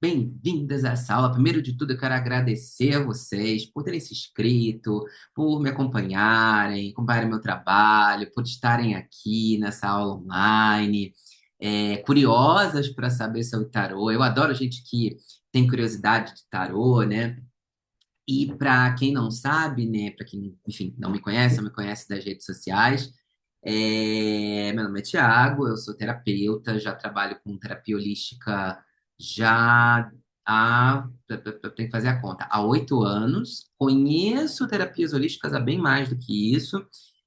Bem-vindas a essa aula. Primeiro de tudo, eu quero agradecer a vocês por terem se inscrito, por me acompanharem meu trabalho, por estarem aqui nessa aula online, curiosas para saber sobre tarô. Eu adoro gente que tem curiosidade de tarô, né? E para quem não sabe, né, para quem, enfim, não me conhece, ou me conhece das redes sociais, meu nome é Tiago, eu sou terapeuta, já trabalho com terapia holística já eu tenho que fazer a conta, há 8 anos. Conheço terapias holísticas há bem mais do que isso.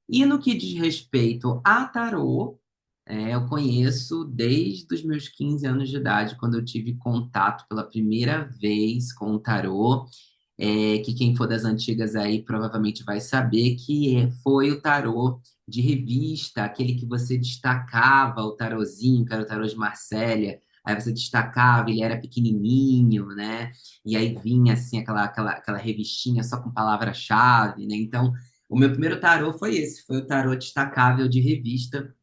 E no que diz respeito a tarô, eu conheço desde os meus 15 anos de idade, quando eu tive contato pela primeira vez com o tarô, que quem for das antigas aí provavelmente vai saber que foi o tarô de revista, aquele que você destacava o tarozinho, que era o tarô de Marsella. Aí você destacava, ele era pequenininho, né? E aí vinha assim aquela revistinha só com palavra-chave, né? Então, o meu primeiro tarô foi esse, foi o tarô destacável de revista.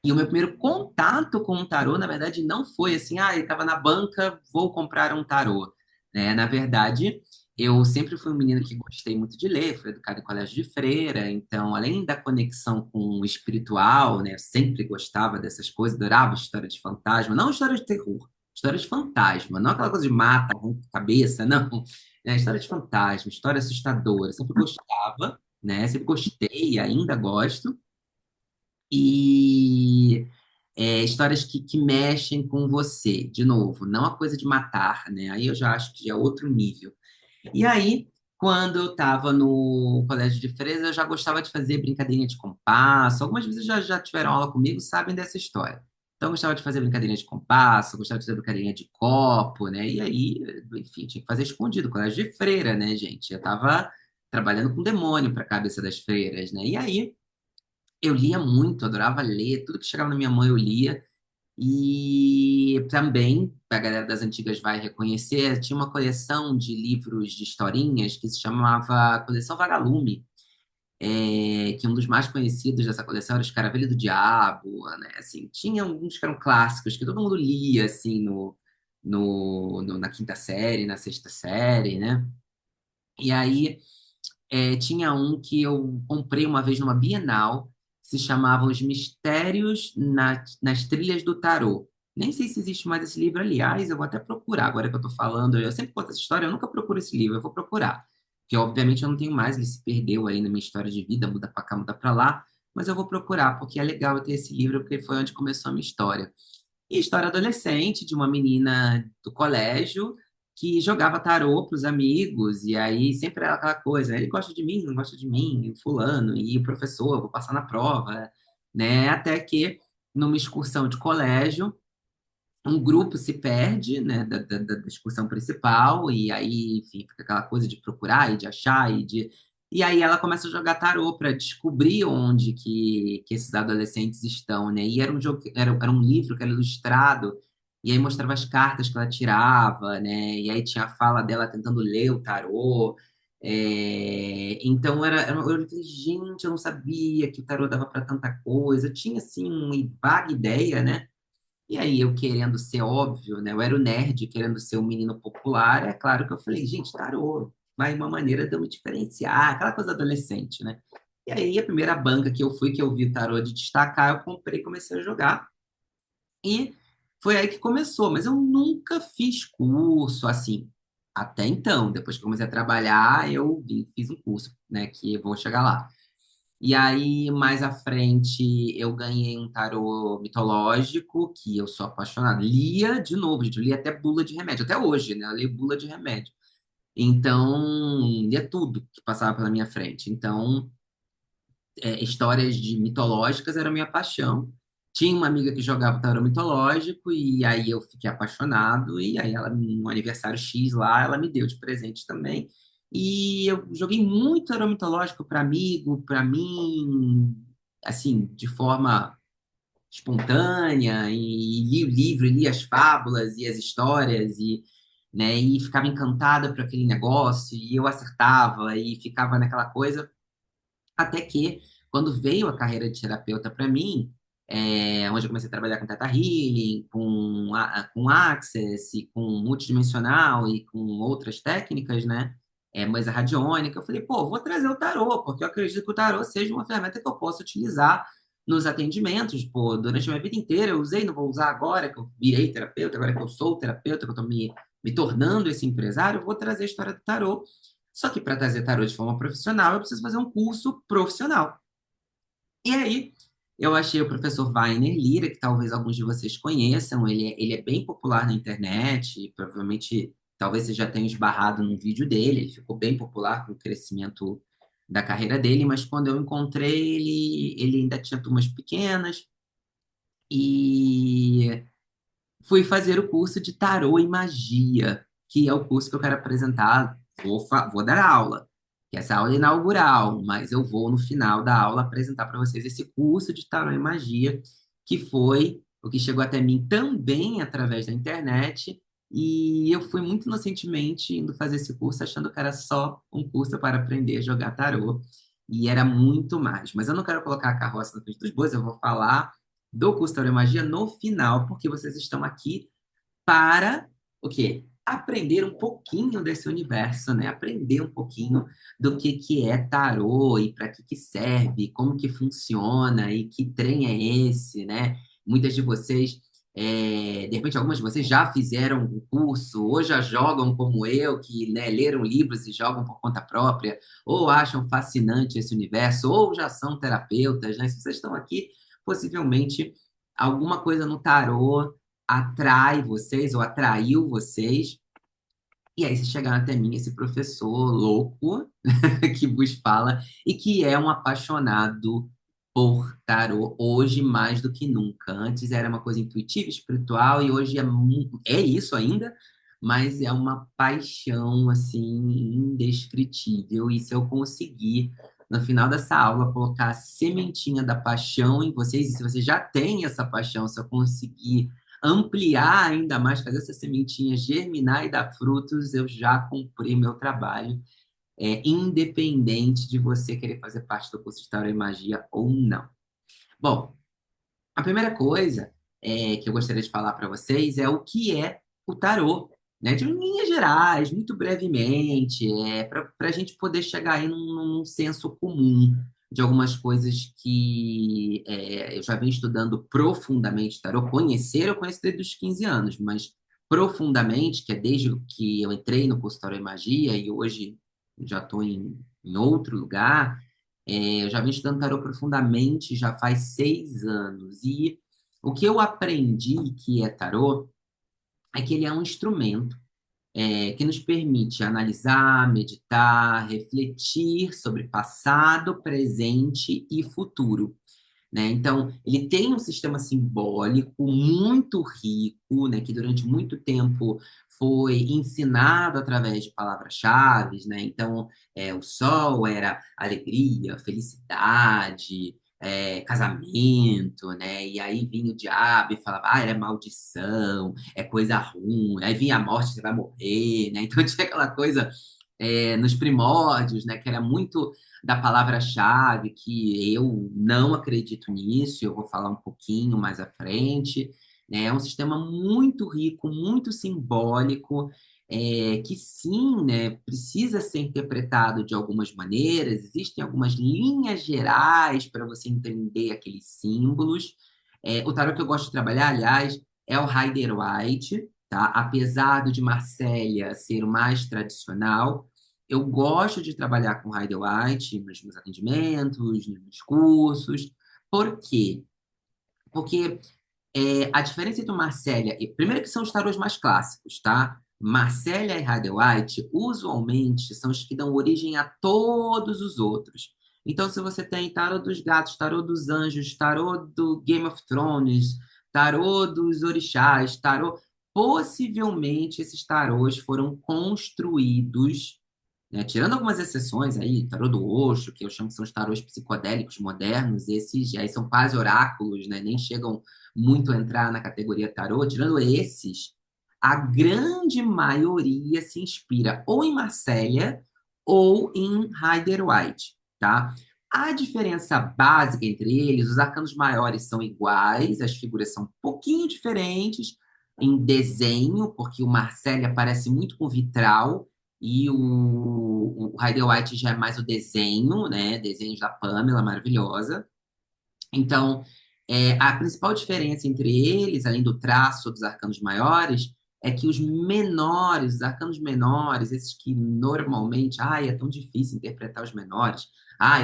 E o meu primeiro contato com o tarô, na verdade, não foi assim, ele estava na banca, vou comprar um tarô. Né? Na verdade, eu sempre fui um menino que gostei muito de ler, fui educado em colégio de freira, então, além da conexão com o espiritual, né, eu sempre gostava dessas coisas, adorava história de fantasma, não história de terror, história de fantasma, não aquela coisa de mata, arranca a cabeça, não. História de fantasma, história assustadora, sempre gostava, né, sempre gostei e ainda gosto. E histórias que mexem com você, de novo, não a coisa de matar, né? Aí eu já acho que é outro nível. E aí, quando eu estava no colégio de freira, eu já gostava de fazer brincadeirinha de compasso. Algumas vezes já tiveram aula comigo, sabem dessa história. Então, eu gostava de fazer brincadeirinha de compasso, eu gostava de fazer brincadeirinha de copo, né? E aí, enfim, tinha que fazer escondido, colégio de freira, né, gente? Eu estava trabalhando com demônio para a cabeça das freiras, né? E aí, eu lia muito, adorava ler, tudo que chegava na minha mão eu lia. E também, a galera das antigas vai reconhecer, tinha uma coleção de livros de historinhas que se chamava Coleção Vagalume, que um dos mais conhecidos dessa coleção era o Escaravelho do Diabo, né? Assim, tinha alguns que eram clássicos, que todo mundo lia, assim, na quinta série, na sexta série, né? E aí, tinha um que eu comprei uma vez numa Bienal, se chamava Os Mistérios nas Trilhas do Tarô. Nem sei se existe mais esse livro, aliás, eu vou até procurar, agora que eu estou falando. Eu sempre conto essa história, eu nunca procuro esse livro, eu vou procurar. Porque, obviamente, eu não tenho mais, ele se perdeu aí na minha história de vida, muda para cá, muda para lá, mas eu vou procurar, porque é legal eu ter esse livro, porque foi onde começou a minha história. E história adolescente de uma menina do colégio que jogava tarô para os amigos, e aí sempre era aquela coisa, né? Ele gosta de mim, não gosta de mim, fulano, e o professor, eu vou passar na prova, né? Até que numa excursão de colégio, um grupo se perde, né, da discussão principal, e aí, enfim, fica aquela coisa de procurar e de achar e de. E aí ela começa a jogar tarô para descobrir onde que esses adolescentes estão, né? E era um jogo, era um livro que era ilustrado, e aí mostrava as cartas que ela tirava, né? E aí tinha a fala dela tentando ler o tarô. Então eu falei, gente, eu não sabia que o tarô dava para tanta coisa. Eu tinha assim uma vaga ideia, né? E aí, eu querendo ser óbvio, né? Eu era o nerd querendo ser um menino popular. É claro que eu falei, gente, tarô, vai uma maneira de eu me diferenciar, aquela coisa adolescente, né? E aí, a primeira banca que eu fui, que eu vi o tarô de destacar, eu comprei e comecei a jogar. E foi aí que começou. Mas eu nunca fiz curso assim. Até então, depois que eu comecei a trabalhar, fiz um curso, né? Que eu vou chegar lá. E aí, mais à frente, eu ganhei um tarô mitológico, que eu sou apaixonado. Lia de novo, gente, eu lia até bula de remédio, até hoje, né? Eu leio bula de remédio. Então, lia tudo que passava pela minha frente. Então, histórias de mitológicas era a minha paixão. Tinha uma amiga que jogava tarô mitológico, e aí eu fiquei apaixonado, e aí ela, no aniversário X lá, ela me deu de presente também. E eu joguei muito tarô mitológico para amigo, para mim, assim, de forma espontânea, e li o livro, e li as fábulas e as histórias, e ficava encantada por aquele negócio, e eu acertava, e ficava naquela coisa. Até que, quando veio a carreira de terapeuta para mim, onde eu comecei a trabalhar com Theta Healing, com Access, com multidimensional e com outras técnicas, né? Mesa radiônica. Eu falei, pô, vou trazer o tarô, porque eu acredito que o tarô seja uma ferramenta que eu possa utilizar nos atendimentos. Pô, durante a minha vida inteira eu usei, não vou usar agora que eu virei terapeuta, agora que eu sou terapeuta, que eu estou me tornando esse empresário, eu vou trazer a história do tarô. Só que para trazer tarô de forma profissional, eu preciso fazer um curso profissional. E aí, eu achei o professor Wagner Lira, que talvez alguns de vocês conheçam, ele é bem popular na internet, e provavelmente, talvez você já tenha esbarrado num vídeo dele, ele ficou bem popular com o crescimento da carreira dele, mas quando eu encontrei ele ainda tinha turmas pequenas, e fui fazer o curso de Tarô e Magia, que é o curso que eu quero apresentar. Vou dar aula, que essa aula é inaugural, mas eu vou, no final da aula, apresentar para vocês esse curso de Tarô e Magia, que foi o que chegou até mim também através da internet. E eu fui muito inocentemente indo fazer esse curso, achando que era só um curso para aprender a jogar tarô. E era muito mais. Mas eu não quero colocar a carroça na frente dos bois, eu vou falar do curso Tarô e Magia no final, porque vocês estão aqui para o quê? Aprender um pouquinho desse universo, né? Aprender um pouquinho do que é tarô e para que serve, como que funciona e que trem é esse, né? Muitas de vocês, de repente algumas de vocês já fizeram o curso, ou já jogam como eu, que, né, leram livros e jogam por conta própria, ou acham fascinante esse universo, ou já são terapeutas, né? Se vocês estão aqui, possivelmente alguma coisa no tarô atrai vocês ou atraiu vocês, e aí vocês chegaram até mim, esse professor louco que vos fala e que é um apaixonado por tarô, hoje mais do que nunca. Antes era uma coisa intuitiva, espiritual, e hoje é isso ainda, mas é uma paixão, assim, indescritível. E se eu conseguir, no final dessa aula, colocar a sementinha da paixão em vocês, e se vocês já têm essa paixão, se eu conseguir ampliar ainda mais, fazer essa sementinha germinar e dar frutos, eu já cumpri meu trabalho, independente de você querer fazer parte do curso de Tarot e Magia ou não. Bom, a primeira coisa que eu gostaria de falar para vocês é o que é o tarô, né? De linhas gerais, muito brevemente, para a gente poder chegar aí num senso comum de algumas coisas que eu já venho estudando profundamente tarô. Eu conheço desde os 15 anos, mas profundamente, que é desde que eu entrei no curso Tarô e Magia e hoje já estou em outro lugar, eu já venho estudando tarô profundamente já faz 6 anos. E o que eu aprendi que é tarô é que ele é um instrumento que nos permite analisar, meditar, refletir sobre passado, presente e futuro, né? Então, ele tem um sistema simbólico muito rico, né, que durante muito tempo foi ensinado através de palavras-chave, né? Então, o sol era alegria, felicidade, casamento, né? E aí vinha o diabo e falava, era maldição, é coisa ruim. Aí vinha a morte, você vai morrer, né? Então tinha aquela coisa nos primórdios, né? Que era muito da palavra-chave, que eu não acredito nisso, eu vou falar um pouquinho mais à frente, né? É um sistema muito rico, muito simbólico, que sim, né, precisa ser interpretado de algumas maneiras, existem algumas linhas gerais para você entender aqueles símbolos. O tarot que eu gosto de trabalhar, aliás, é o Rider-Waite, tá? Apesar do de Marsella ser o mais tradicional, eu gosto de trabalhar com Rider-Waite nos meus atendimentos, nos meus cursos. Por quê? Porque a diferença entre o Marsella primeiro que são os tarôs mais clássicos, tá? Marsella e Rider-Waite, usualmente, são os que dão origem a todos os outros. Então, se você tem tarô dos gatos, tarô dos anjos, tarô do Game of Thrones, tarô dos orixás, tarô... Possivelmente, esses tarôs foram construídos, né? Tirando algumas exceções aí, tarô do Osho, que eu chamo que são os tarôs psicodélicos modernos, esses aí são quase oráculos, né? Nem chegam muito a entrar na categoria tarô. Tirando esses, a grande maioria se inspira ou em Marselha ou em Rider-Waite, tá? A diferença básica entre eles, os arcanos maiores são iguais, as figuras são um pouquinho diferentes em desenho, porque o Marcelo aparece muito com vitral e o Rider-Waite já é mais o desenho, né? Desenhos da Pamela, maravilhosa. Então, a principal diferença entre eles, além do traço dos arcanos maiores, é que os menores, os arcanos menores, esses que normalmente, ai, é tão difícil interpretar os menores,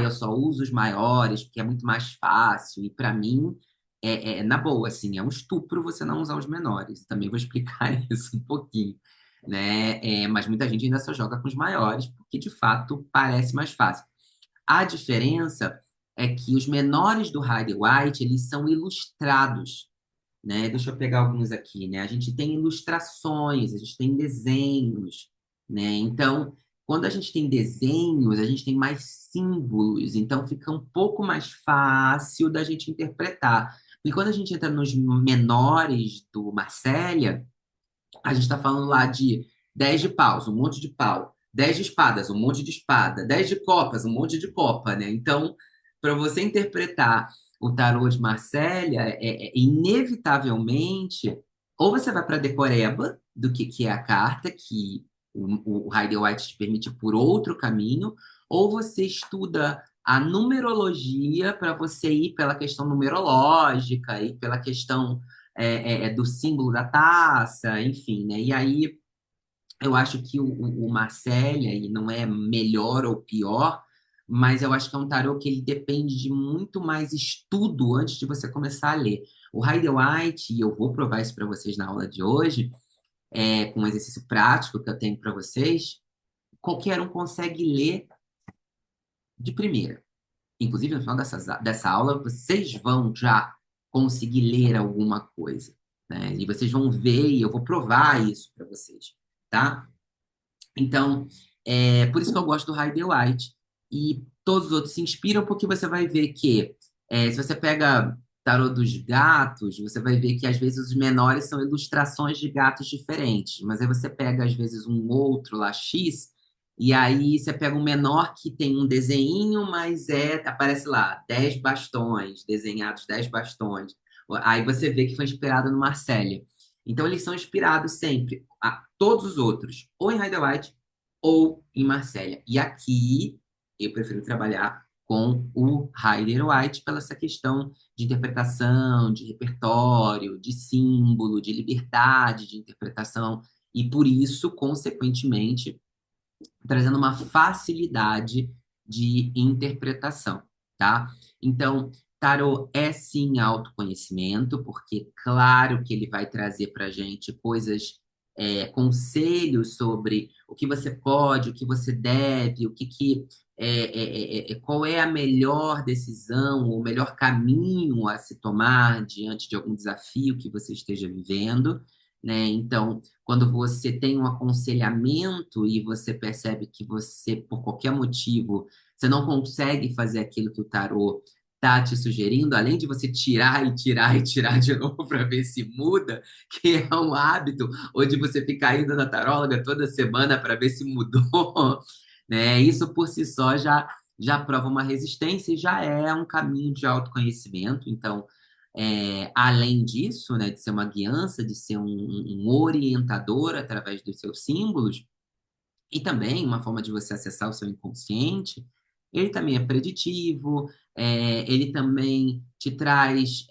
eu só uso os maiores porque é muito mais fácil, e para mim, na boa, assim, é um estupro você não usar os menores. Também vou explicar isso um pouquinho, né? Mas muita gente ainda só joga com os maiores, porque de fato parece mais fácil. A diferença é que os menores do Rider-Waite, eles são ilustrados, né? Deixa eu pegar alguns aqui, né? A gente tem ilustrações, a gente tem desenhos, né? Então, quando a gente tem desenhos, a gente tem mais símbolos, então fica um pouco mais fácil da gente interpretar. E quando a gente entra nos menores do Marcélia, a gente está falando lá de 10 de paus, um monte de pau, 10 de espadas, um monte de espada, 10 de copas, um monte de copa, né? Então, para você interpretar o tarô de Marcélia, inevitavelmente, ou você vai para a decoreba do que é a carta, que o Rider-Waite te permite por outro caminho, ou você estuda a numerologia para você ir pela questão numerológica e pela questão do símbolo da taça, enfim, né? E aí eu acho que o Marcélia, e não é melhor ou pior, mas eu acho que é um tarô que ele depende de muito mais estudo antes de você começar a ler. O Rider-Waite, e eu vou provar isso para vocês na aula de hoje, com um exercício prático que eu tenho para vocês, qualquer um consegue ler de primeira. Inclusive, no final dessa aula, vocês vão já conseguir ler alguma coisa, né? E vocês vão ver, e eu vou provar isso para vocês, tá? Então, por isso que eu gosto do Rider-Waite. E todos os outros se inspiram porque você vai ver que, se você pega Tarô dos Gatos, você vai ver que às vezes os menores são ilustrações de gatos diferentes, mas aí você pega às vezes um outro lá X, e aí você pega um menor que tem um desenho, mas aparece lá 10 bastões, desenhados 10 bastões. Aí você vê que foi inspirado no Marcélia. Então eles são inspirados sempre a todos os outros, ou em Rider-Waite ou em Marcélia. E aqui eu prefiro trabalhar com o Rider-Waite pela essa questão de interpretação, de repertório, de símbolo, de liberdade de interpretação, e por isso, consequentemente, trazendo uma facilidade de interpretação, tá? Então, tarô é sim autoconhecimento, porque claro que ele vai trazer para gente coisas, conselhos sobre o que você pode, o que você deve, qual é a melhor decisão, o melhor caminho a se tomar diante de algum desafio que você esteja vivendo, né? Então, quando você tem um aconselhamento e você percebe que você, por qualquer motivo, você não consegue fazer aquilo que o tarô está te sugerindo, além de você tirar e tirar e tirar de novo para ver se muda, que é um hábito, ou de você ficar indo na taróloga toda semana para ver se mudou, né? Isso por si só já prova uma resistência e já é um caminho de autoconhecimento. Então, além disso, né, de ser uma guiança, de ser um orientador através dos seus símbolos, e também uma forma de você acessar o seu inconsciente, ele também é preditivo, ele também te traz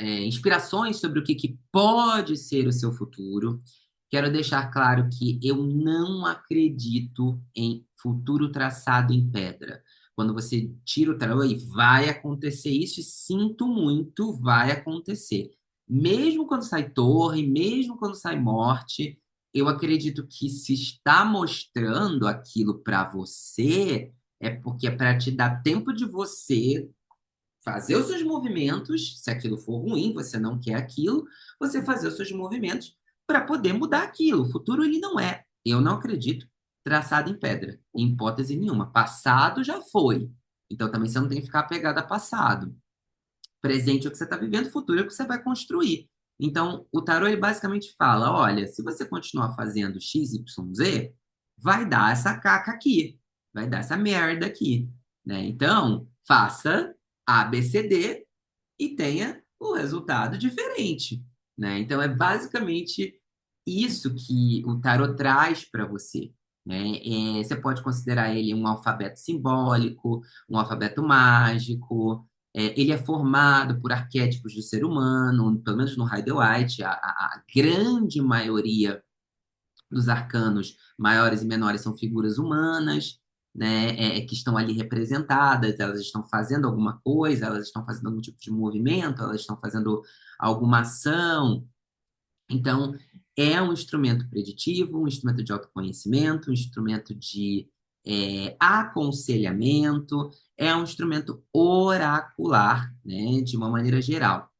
inspirações sobre o que pode ser o seu futuro. Quero deixar claro que eu não acredito em futuro traçado em pedra. Quando você tira o tarô e vai acontecer isso, e sinto muito, vai acontecer. Mesmo quando sai torre, mesmo quando sai morte, eu acredito que se está mostrando aquilo para você, é porque é para te dar tempo de você fazer os seus movimentos, se aquilo for ruim, você não quer aquilo, você fazer os seus movimentos para poder mudar aquilo. O futuro ele não é, eu não acredito, traçado em pedra, em hipótese nenhuma. Passado já foi. Então também você não tem que ficar apegado a passado. Presente é o que você está vivendo, futuro é o que você vai construir. Então, o tarô ele basicamente fala: olha, se você continuar fazendo X, Y, Z, vai dar essa caca aqui, vai dar essa merda aqui, né? Então, faça A, B, C, D e tenha o resultado diferente, né? Então, é basicamente isso que o tarot traz para você, né? Você pode considerar ele um alfabeto simbólico, um alfabeto mágico. Ele é formado por arquétipos do ser humano, pelo menos no Rider-Waite, a grande maioria dos arcanos maiores e menores são figuras humanas, né, que estão ali representadas, elas estão fazendo alguma coisa, elas estão fazendo algum tipo de movimento, elas estão fazendo alguma ação. Então, é um instrumento preditivo, um instrumento de autoconhecimento, um instrumento de aconselhamento, é um instrumento oracular, né, de uma maneira geral.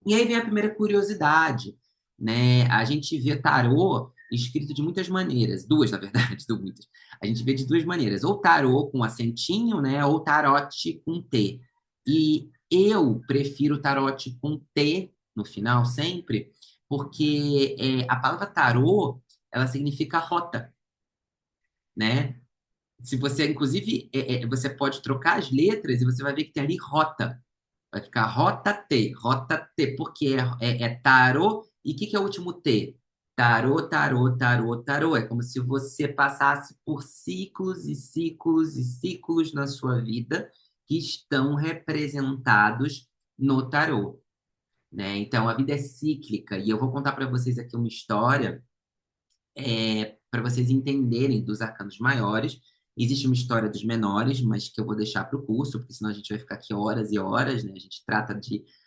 E aí vem a primeira curiosidade, né? A gente vê tarô escrito de muitas maneiras, duas, na verdade, são muitas. A gente vê de duas maneiras, ou tarô com acentinho, né? Ou tarote com T. E eu prefiro tarote com T no final sempre, porque a palavra tarô, ela significa rota, né? Se você, inclusive, você pode trocar as letras e você vai ver que tem ali rota. Vai ficar rota T, porque é tarô. E o que é o último T? Tarô, tarô, tarô, tarô. É como se você passasse por ciclos e ciclos e ciclos na sua vida que estão representados no tarô, né? Então, a vida é cíclica. E eu vou contar para vocês aqui uma história para vocês entenderem dos arcanos maiores. Existe uma história dos menores, mas que eu vou deixar para o curso, porque senão a gente vai ficar aqui horas e horas, né? A gente trata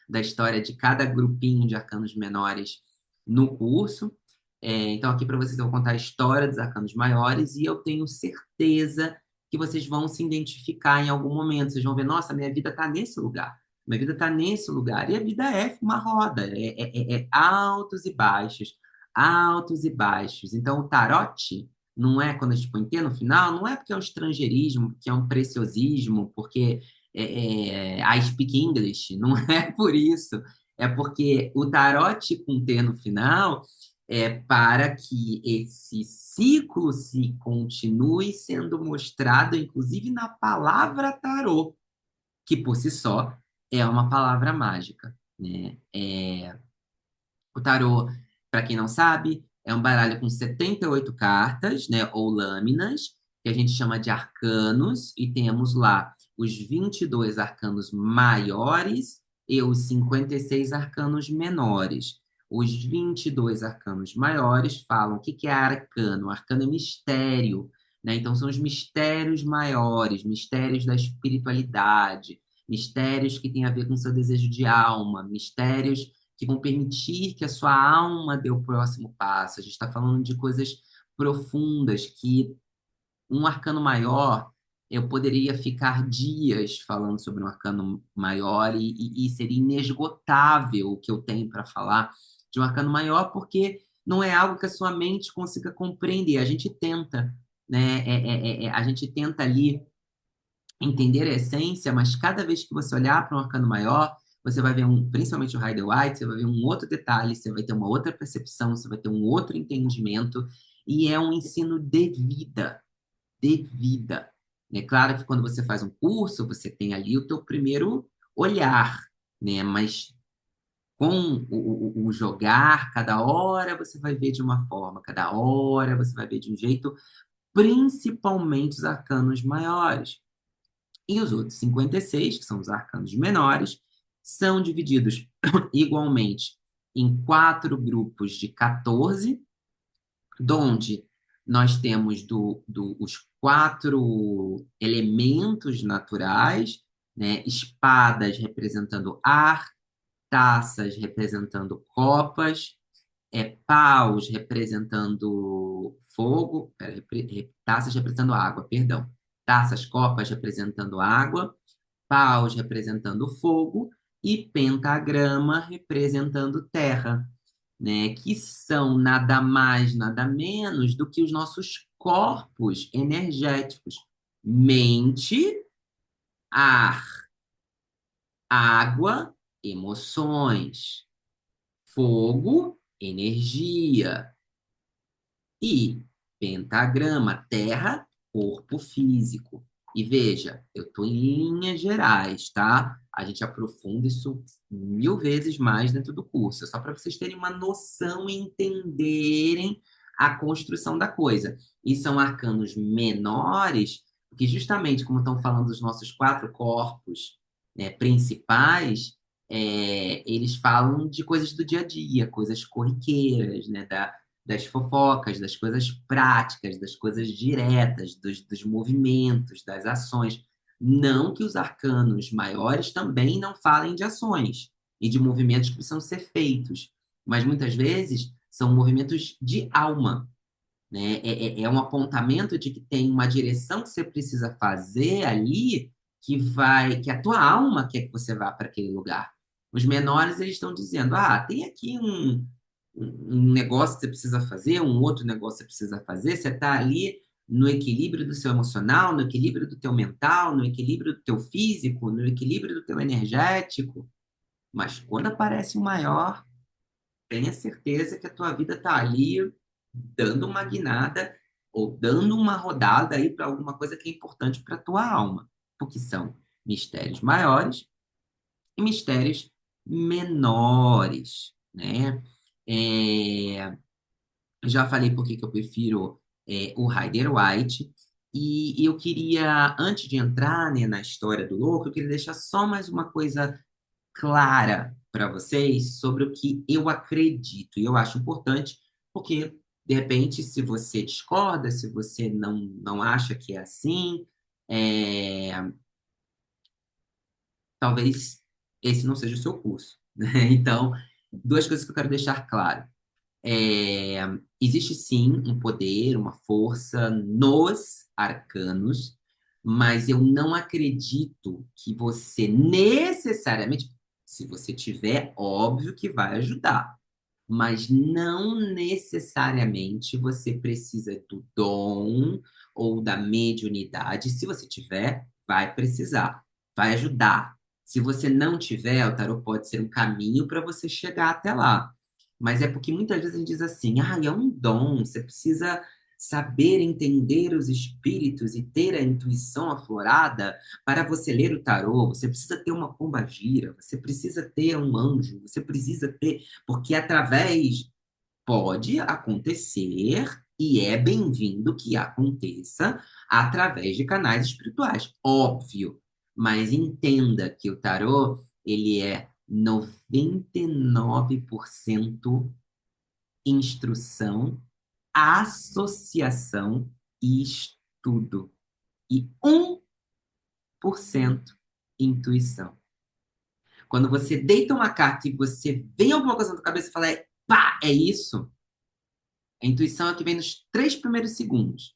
da história de cada grupinho de arcanos menores no curso. Então, aqui para vocês eu vou contar a história dos arcanos maiores e eu tenho certeza que vocês vão se identificar em algum momento. Vocês vão ver, nossa, minha vida está nesse lugar. Minha vida está nesse lugar. E a vida é uma roda, é altos e baixos, altos e baixos. Então, o tarote não é, quando a gente põe T no final, não é porque é um estrangeirismo, porque é um preciosismo, porque I speak English, não é por isso. É porque o tarote com T no final é para que esse ciclo se continue sendo mostrado, inclusive na palavra tarô, que por si só é uma palavra mágica, né? O tarô, para quem não sabe, é um baralho com 78 cartas, né, ou lâminas, que a gente chama de arcanos, e temos lá os 22 arcanos maiores e os 56 arcanos menores. Os 22 arcanos maiores falam o que que é arcano? Arcano é mistério, né? Então são os mistérios maiores, mistérios da espiritualidade, mistérios que têm a ver com seu desejo de alma, mistérios que vão permitir que a sua alma dê o próximo passo. A gente está falando de coisas profundas que um arcano maior, eu poderia ficar dias falando sobre um arcano maior e seria inesgotável o que eu tenho para falar de um arcano maior, porque não é algo que a sua mente consiga compreender. A gente tenta, né? A gente tenta ali entender a essência, mas cada vez que você olhar para um arcano maior, você vai ver principalmente o Rider-Waite, você vai ver um outro detalhe, você vai ter uma outra percepção, você vai ter um outro entendimento, e é um ensino de vida. É claro que quando você faz um curso, você tem ali o teu primeiro olhar, né? Mas com o jogar, cada hora você vai ver de uma forma, cada hora você vai ver de um jeito, principalmente os arcanos maiores. E os outros 56, que são os arcanos menores, são divididos igualmente em quatro grupos de 14, onde nós temos os quatro elementos naturais, né? Espadas representando ar, taças representando copas, paus representando fogo, taças representando água, perdão. Taças, copas representando água, paus representando fogo e pentagrama representando terra, né? Que são nada mais, nada menos do que os nossos corpos energéticos. Mente, ar, água, emoções, fogo, energia. E Pentagrama, terra, corpo físico. E veja, eu estou em linhas gerais, tá? A gente aprofunda isso 1000 vezes mais dentro do curso, é só para vocês terem uma noção e entenderem a construção da coisa. E são arcanos menores, porque justamente como estão falando dos nossos 4 corpos, né, principais, eles falam de coisas do dia a dia, coisas corriqueiras, né, das fofocas, das coisas práticas, das coisas diretas, dos movimentos, das ações. Não que os arcanos maiores também não falem de ações e de movimentos que precisam ser feitos, mas muitas vezes são movimentos de alma, né? É um apontamento de que tem uma direção que você precisa fazer ali que a tua alma quer que você vá para aquele lugar. Os menores, eles estão dizendo, tem aqui um negócio que você precisa fazer, um outro negócio que você precisa fazer, você está ali no equilíbrio do seu emocional, no equilíbrio do teu mental, no equilíbrio do teu físico, no equilíbrio do teu energético, mas quando aparece o maior, tenha certeza que a tua vida está ali dando uma guinada ou dando uma rodada aí para alguma coisa que é importante para a tua alma, porque são mistérios maiores e mistérios menores, né? É, já falei por que que eu prefiro o Rider-Waite. E eu queria, antes de entrar, né, na história do louco, eu queria deixar só mais uma coisa clara para vocês sobre o que eu acredito. E eu acho importante, porque, de repente, se você discorda, se você não acha que é assim, é, talvez esse não seja o seu curso, né? Então, 2 coisas que eu quero deixar claro. É, existe sim um poder, uma força nos arcanos, mas eu não acredito que você necessariamente, se você tiver, óbvio que vai ajudar, mas não necessariamente você precisa do dom ou da mediunidade. Se você tiver, vai precisar, vai ajudar. Se você não tiver, o tarot pode ser um caminho para você chegar até lá. Mas é porque muitas vezes a gente diz assim: é um dom, você precisa saber entender os espíritos e ter a intuição aflorada para você ler o tarô, você precisa ter uma pombagira, você precisa ter um anjo, você precisa ter, porque através pode acontecer e é bem-vindo que aconteça através de canais espirituais, óbvio. Mas entenda que o tarô, ele é 99% instrução, associação e estudo. E 1% intuição. Quando você deita uma carta e você vem alguma coisa na tua cabeça e fala, pá, é isso. A intuição é que vem nos 3 primeiros segundos.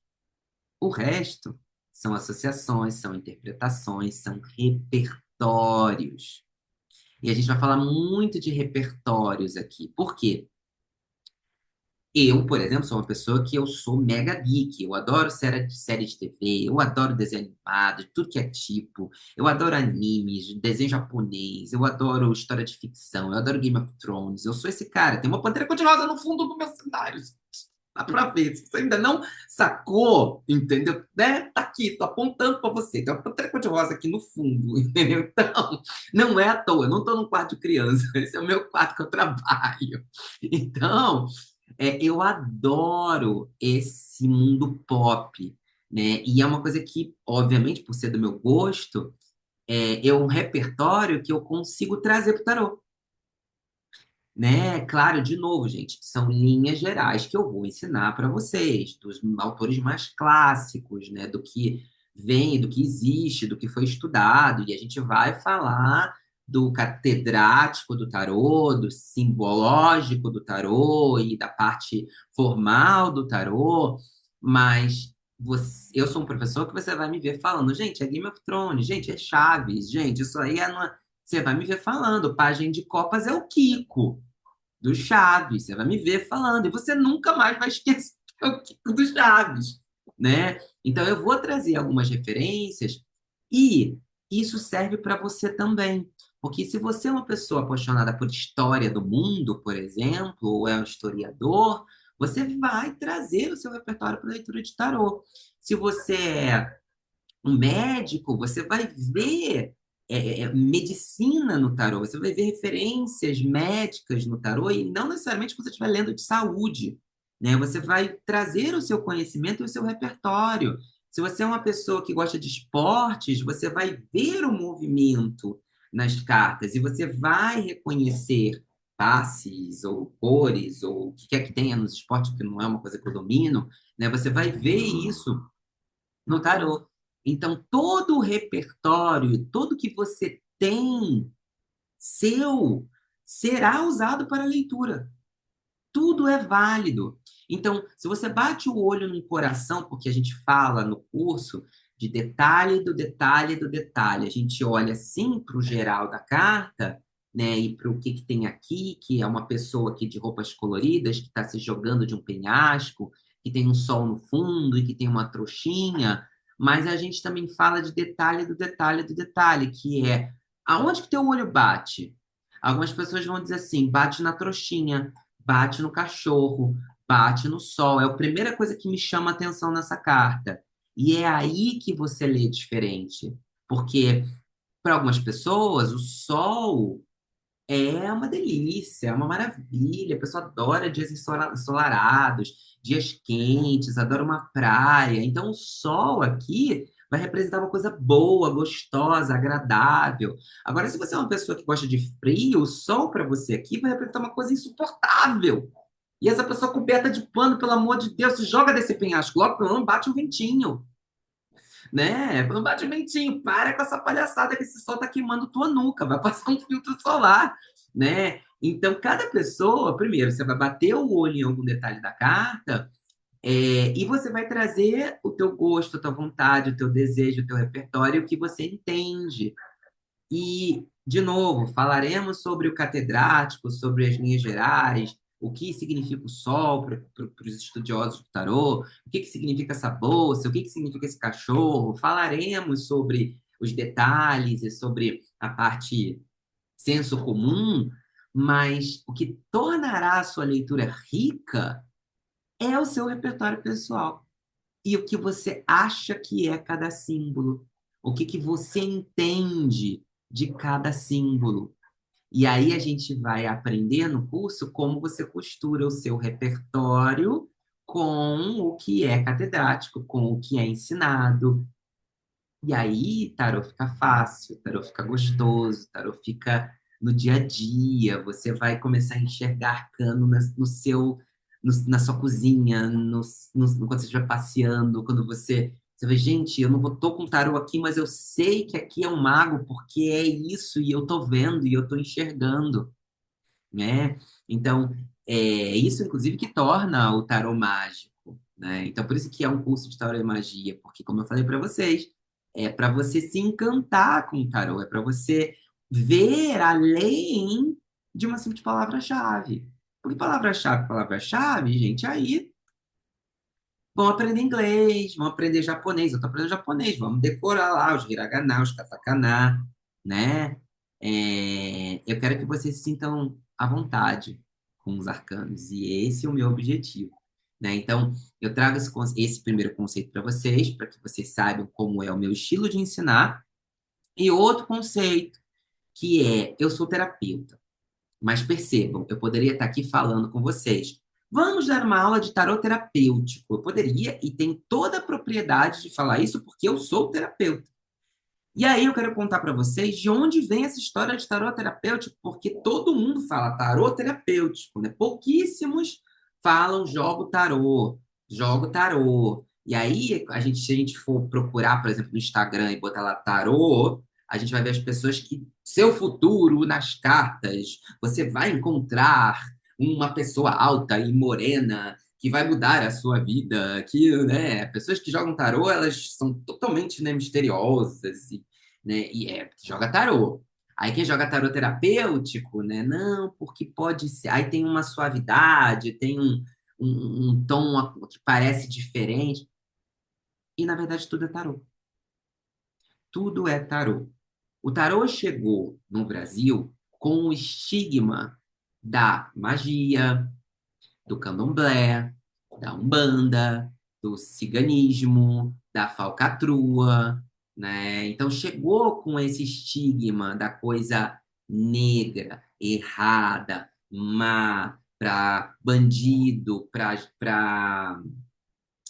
O resto são associações, são interpretações, são repertórios. E a gente vai falar muito de repertórios aqui. Por quê? Eu, por exemplo, sou uma pessoa que eu sou mega geek. Eu adoro série de TV, eu adoro desenho animado, de tudo que é tipo. Eu adoro animes, desenho japonês, eu adoro história de ficção, eu adoro Game of Thrones. Eu sou esse cara. Tem uma pantera cor-de-rosa no fundo do meu cenário. Dá pra ver. Se você ainda não sacou, entendeu? Né? Tá aqui, tô apontando pra você. Tem uma pantera cor-de-rosa aqui no fundo, entendeu? Então, não é à toa. Eu não tô num quarto de criança. Esse é o meu quarto que eu trabalho. Então, eu adoro esse mundo pop, né? E é uma coisa que, obviamente, por ser do meu gosto, é um repertório que eu consigo trazer para o tarô, né? Claro, de novo, gente, são linhas gerais que eu vou ensinar para vocês, dos autores mais clássicos, né? Do que vem, do que existe, do que foi estudado, e a gente vai falar do catedrático do tarô, do simbológico do tarô e da parte formal do tarô, mas eu sou um professor que você vai me ver falando, gente, é Game of Thrones, gente, é Chaves, gente, isso aí você vai me ver falando, Pajem de Copas é o Kiko do Chaves. Você vai me ver falando, e você nunca mais vai esquecer o Kiko do Chaves, né? Então eu vou trazer algumas referências e isso serve para você também. Porque se você é uma pessoa apaixonada por história do mundo, por exemplo, ou é um historiador, você vai trazer o seu repertório para leitura de tarô. Se você é um médico, você vai ver medicina no tarô, você vai ver referências médicas no tarô, e não necessariamente quando você estiver lendo de saúde, né? Você vai trazer o seu conhecimento e o seu repertório. Se você é uma pessoa que gosta de esportes, você vai ver o movimento nas cartas e você vai reconhecer passes ou cores ou o que quer que tenha nos esportes, que não é uma coisa que eu domino, né? Você vai ver isso no tarô. Então, todo o repertório, tudo que você tem seu, será usado para leitura. Tudo é válido. Então, se você bate o olho no coração, porque a gente fala no curso de detalhe do detalhe do detalhe, a gente olha sim para o geral da carta, né, e para o que tem aqui, que é uma pessoa aqui de roupas coloridas que está se jogando de um penhasco, que tem um sol no fundo e que tem uma trouxinha, mas a gente também fala de detalhe do detalhe do detalhe, que é aonde que teu olho bate? Algumas pessoas vão dizer assim, bate na trouxinha, bate no cachorro, bate no sol. É a primeira coisa que me chama a atenção nessa carta. E é aí que você lê diferente. Porque, para algumas pessoas, o sol é uma delícia, é uma maravilha. A pessoa adora dias ensolarados, dias quentes, adora uma praia. Então, o sol aqui vai representar uma coisa boa, gostosa, agradável. Agora, se você é uma pessoa que gosta de frio, o sol para você aqui vai representar uma coisa insuportável. E essa pessoa coberta de pano, pelo amor de Deus, se joga desse penhasco logo, não bate um ventinho, né? Não bate um ventinho, para com essa palhaçada que esse sol tá queimando tua nuca, vai passar um filtro solar, né? Então, cada pessoa, primeiro, você vai bater o olho em algum detalhe da carta, e você vai trazer o teu gosto, a tua vontade, o teu desejo, o teu repertório, o que você entende. E, de novo, falaremos sobre o catedrático, sobre as linhas gerais, o que significa o sol para os estudiosos do tarô, o que significa essa bolsa, o que significa esse cachorro. Falaremos sobre os detalhes e sobre a parte senso comum, mas o que tornará a sua leitura rica é o seu repertório pessoal e o que você acha que é cada símbolo, o que você entende de cada símbolo. E aí a gente vai aprender no curso como você costura o seu repertório com o que é catedrático, com o que é ensinado. E aí, tarô fica fácil, tarô fica gostoso, tarô fica no dia a dia. Você vai começar a enxergar arcano no seu, na sua cozinha, quando você estiver passeando, quando você vê, gente, eu não vou, tô com tarô aqui, mas eu sei que aqui é um mago, porque é isso, e eu tô vendo, e eu tô enxergando, né? Então, é isso, inclusive, que torna o tarô mágico, né? Então, por isso que é um curso de tarô e magia, porque, como eu falei para vocês, é para você se encantar com o tarô, é para você ver além de uma simples palavra-chave. Porque palavra-chave, gente, aí vão aprender inglês, vão aprender japonês. Eu tô aprendendo japonês, vamos decorar lá os hiragana, os katakana, né? Eu quero que vocês se sintam à vontade com os arcanos, e esse é o meu objetivo, né? Então, eu trago esse primeiro conceito para que vocês saibam como é o meu estilo de ensinar, e outro conceito, que é, eu sou terapeuta. Mas percebam, eu poderia estar aqui falando com vocês. Vamos dar uma aula de tarot terapêutico. Eu poderia e tenho toda a propriedade de falar isso porque eu sou terapeuta. E aí eu quero contar para vocês de onde vem essa história de tarot terapêutico, porque todo mundo fala tarot terapêutico, né? Pouquíssimos falam jogo tarô. E aí, se a gente for procurar, por exemplo, no Instagram e botar lá tarô, a gente vai ver as pessoas que seu futuro nas cartas, você vai encontrar uma pessoa alta e morena que vai mudar a sua vida, que, né, pessoas que jogam tarô, elas são totalmente, né, misteriosas, né, joga tarô. Aí quem joga tarô terapêutico, né, não, porque pode ser, aí tem uma suavidade, tem um tom que parece diferente, e na verdade tudo é tarô. Tudo é tarô. O tarô chegou no Brasil com o estigma da magia, do candomblé, da umbanda, do ciganismo, da falcatrua, né? Então chegou com esse estigma da coisa negra, errada, má, para bandido, para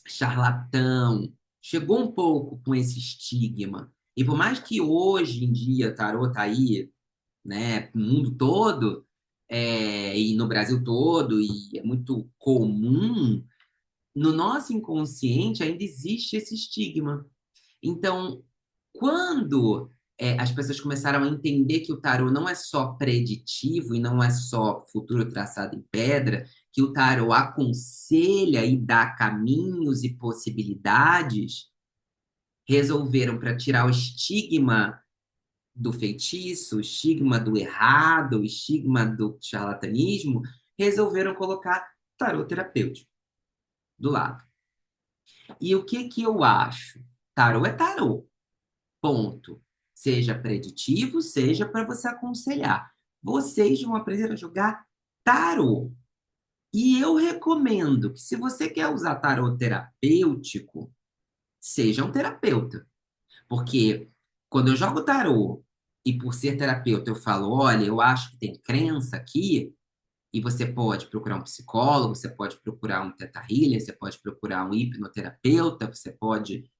charlatão. Chegou um pouco com esse estigma. E por mais que hoje em dia tarô tá aí, né, no mundo todo, e no Brasil todo, e é muito comum, no nosso inconsciente ainda existe esse estigma. Então, quando as pessoas começaram a entender que o tarô não é só preditivo e não é só futuro traçado em pedra, que o tarô aconselha e dá caminhos e possibilidades, resolveram para tirar o estigma do feitiço, o estigma do errado, o estigma do charlatanismo, resolveram colocar tarô terapêutico do lado. E o que que eu acho? Tarô é tarô, ponto. Seja preditivo, seja para você aconselhar. Vocês vão aprender a jogar tarô. E eu recomendo que, se você quer usar tarô terapêutico, seja um terapeuta. Porque quando eu jogo tarô e por ser terapeuta eu falo, olha, eu acho que tem crença aqui, e você pode procurar um psicólogo, você pode procurar um teta healer, você pode procurar um hipnoterapeuta, você pode.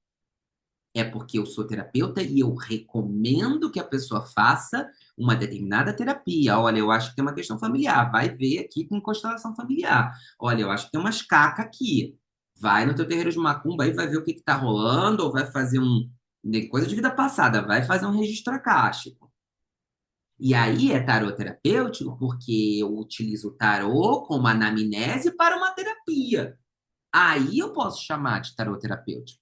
É porque eu sou terapeuta e eu recomendo que a pessoa faça uma determinada terapia. Olha, eu acho que tem uma questão familiar, vai ver aqui com constelação familiar. Olha, eu acho que tem umas cacas aqui. Vai no teu terreiro de macumba aí, vai ver o que que tá rolando, ou vai fazer coisa de vida passada, vai fazer um registro akáshico. E aí é tarô terapêutico porque eu utilizo o tarô como anamnese para uma terapia. Aí eu posso chamar de tarô terapêutico,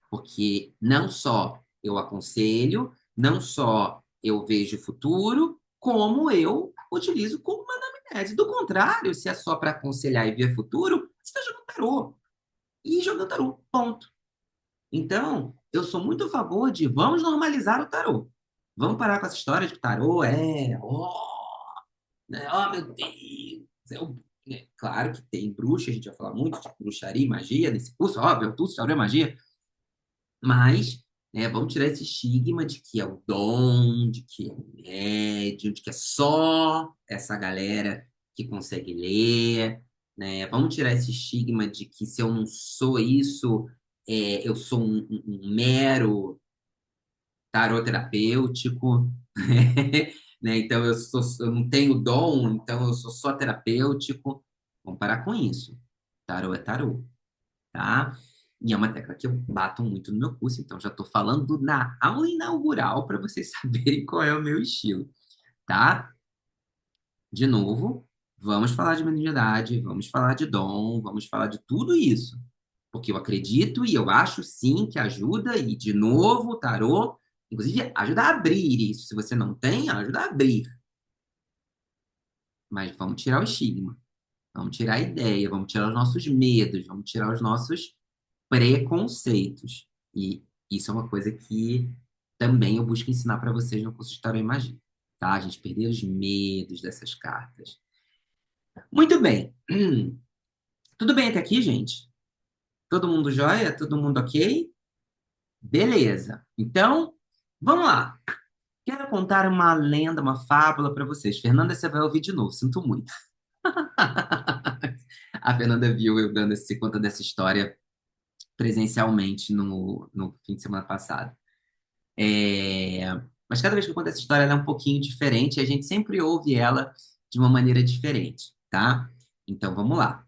porque não só eu aconselho, não só eu vejo o futuro, como eu utilizo como uma anamnese. Do contrário, se é só para aconselhar e ver futuro, você está jogando tarô. E jogando tarô, ponto. Então, eu sou muito a favor de vamos normalizar o tarô. Vamos parar com essa história de que tarô né, oh meu Deus, claro que tem bruxa, a gente vai falar muito de bruxaria e magia nesse curso, óbvio, tudo tarô é magia, mas, né, vamos tirar esse estigma de que é o dom, de que é o médium, de que é só essa galera que consegue ler, né? Vamos tirar esse estigma de que se eu não sou isso, eu sou um mero tarot terapêutico, né? Então eu não tenho dom, então eu sou só terapêutico. Vamos parar com isso. Tarot é tarot, tá? E é uma tecla que eu bato muito no meu curso, então já estou falando na aula inaugural para vocês saberem qual é o meu estilo, tá? De novo, vamos falar de mediunidade, vamos falar de dom, vamos falar de tudo isso, porque eu acredito e eu acho sim que ajuda, e de novo, o tarô, inclusive, ajuda a abrir isso. Se você não tem, ajuda a abrir. Mas vamos tirar o estigma, vamos tirar a ideia, vamos tirar os nossos medos, vamos tirar os nossos preconceitos. E isso é uma coisa que também eu busco ensinar para vocês no curso de Tarô e Magia, tá? A gente perder os medos dessas cartas. Muito bem. Tudo bem até aqui, gente? Todo mundo jóia? Todo mundo ok? Beleza. Então, vamos lá. Quero contar uma lenda, uma fábula para vocês. Fernanda, você vai ouvir de novo, sinto muito. A Fernanda viu eu dando esse conta dessa história presencialmente no fim de semana passado. É, Mas cada vez que eu conto essa história, ela é um pouquinho diferente e a gente sempre ouve ela de uma maneira diferente, tá? Então vamos lá.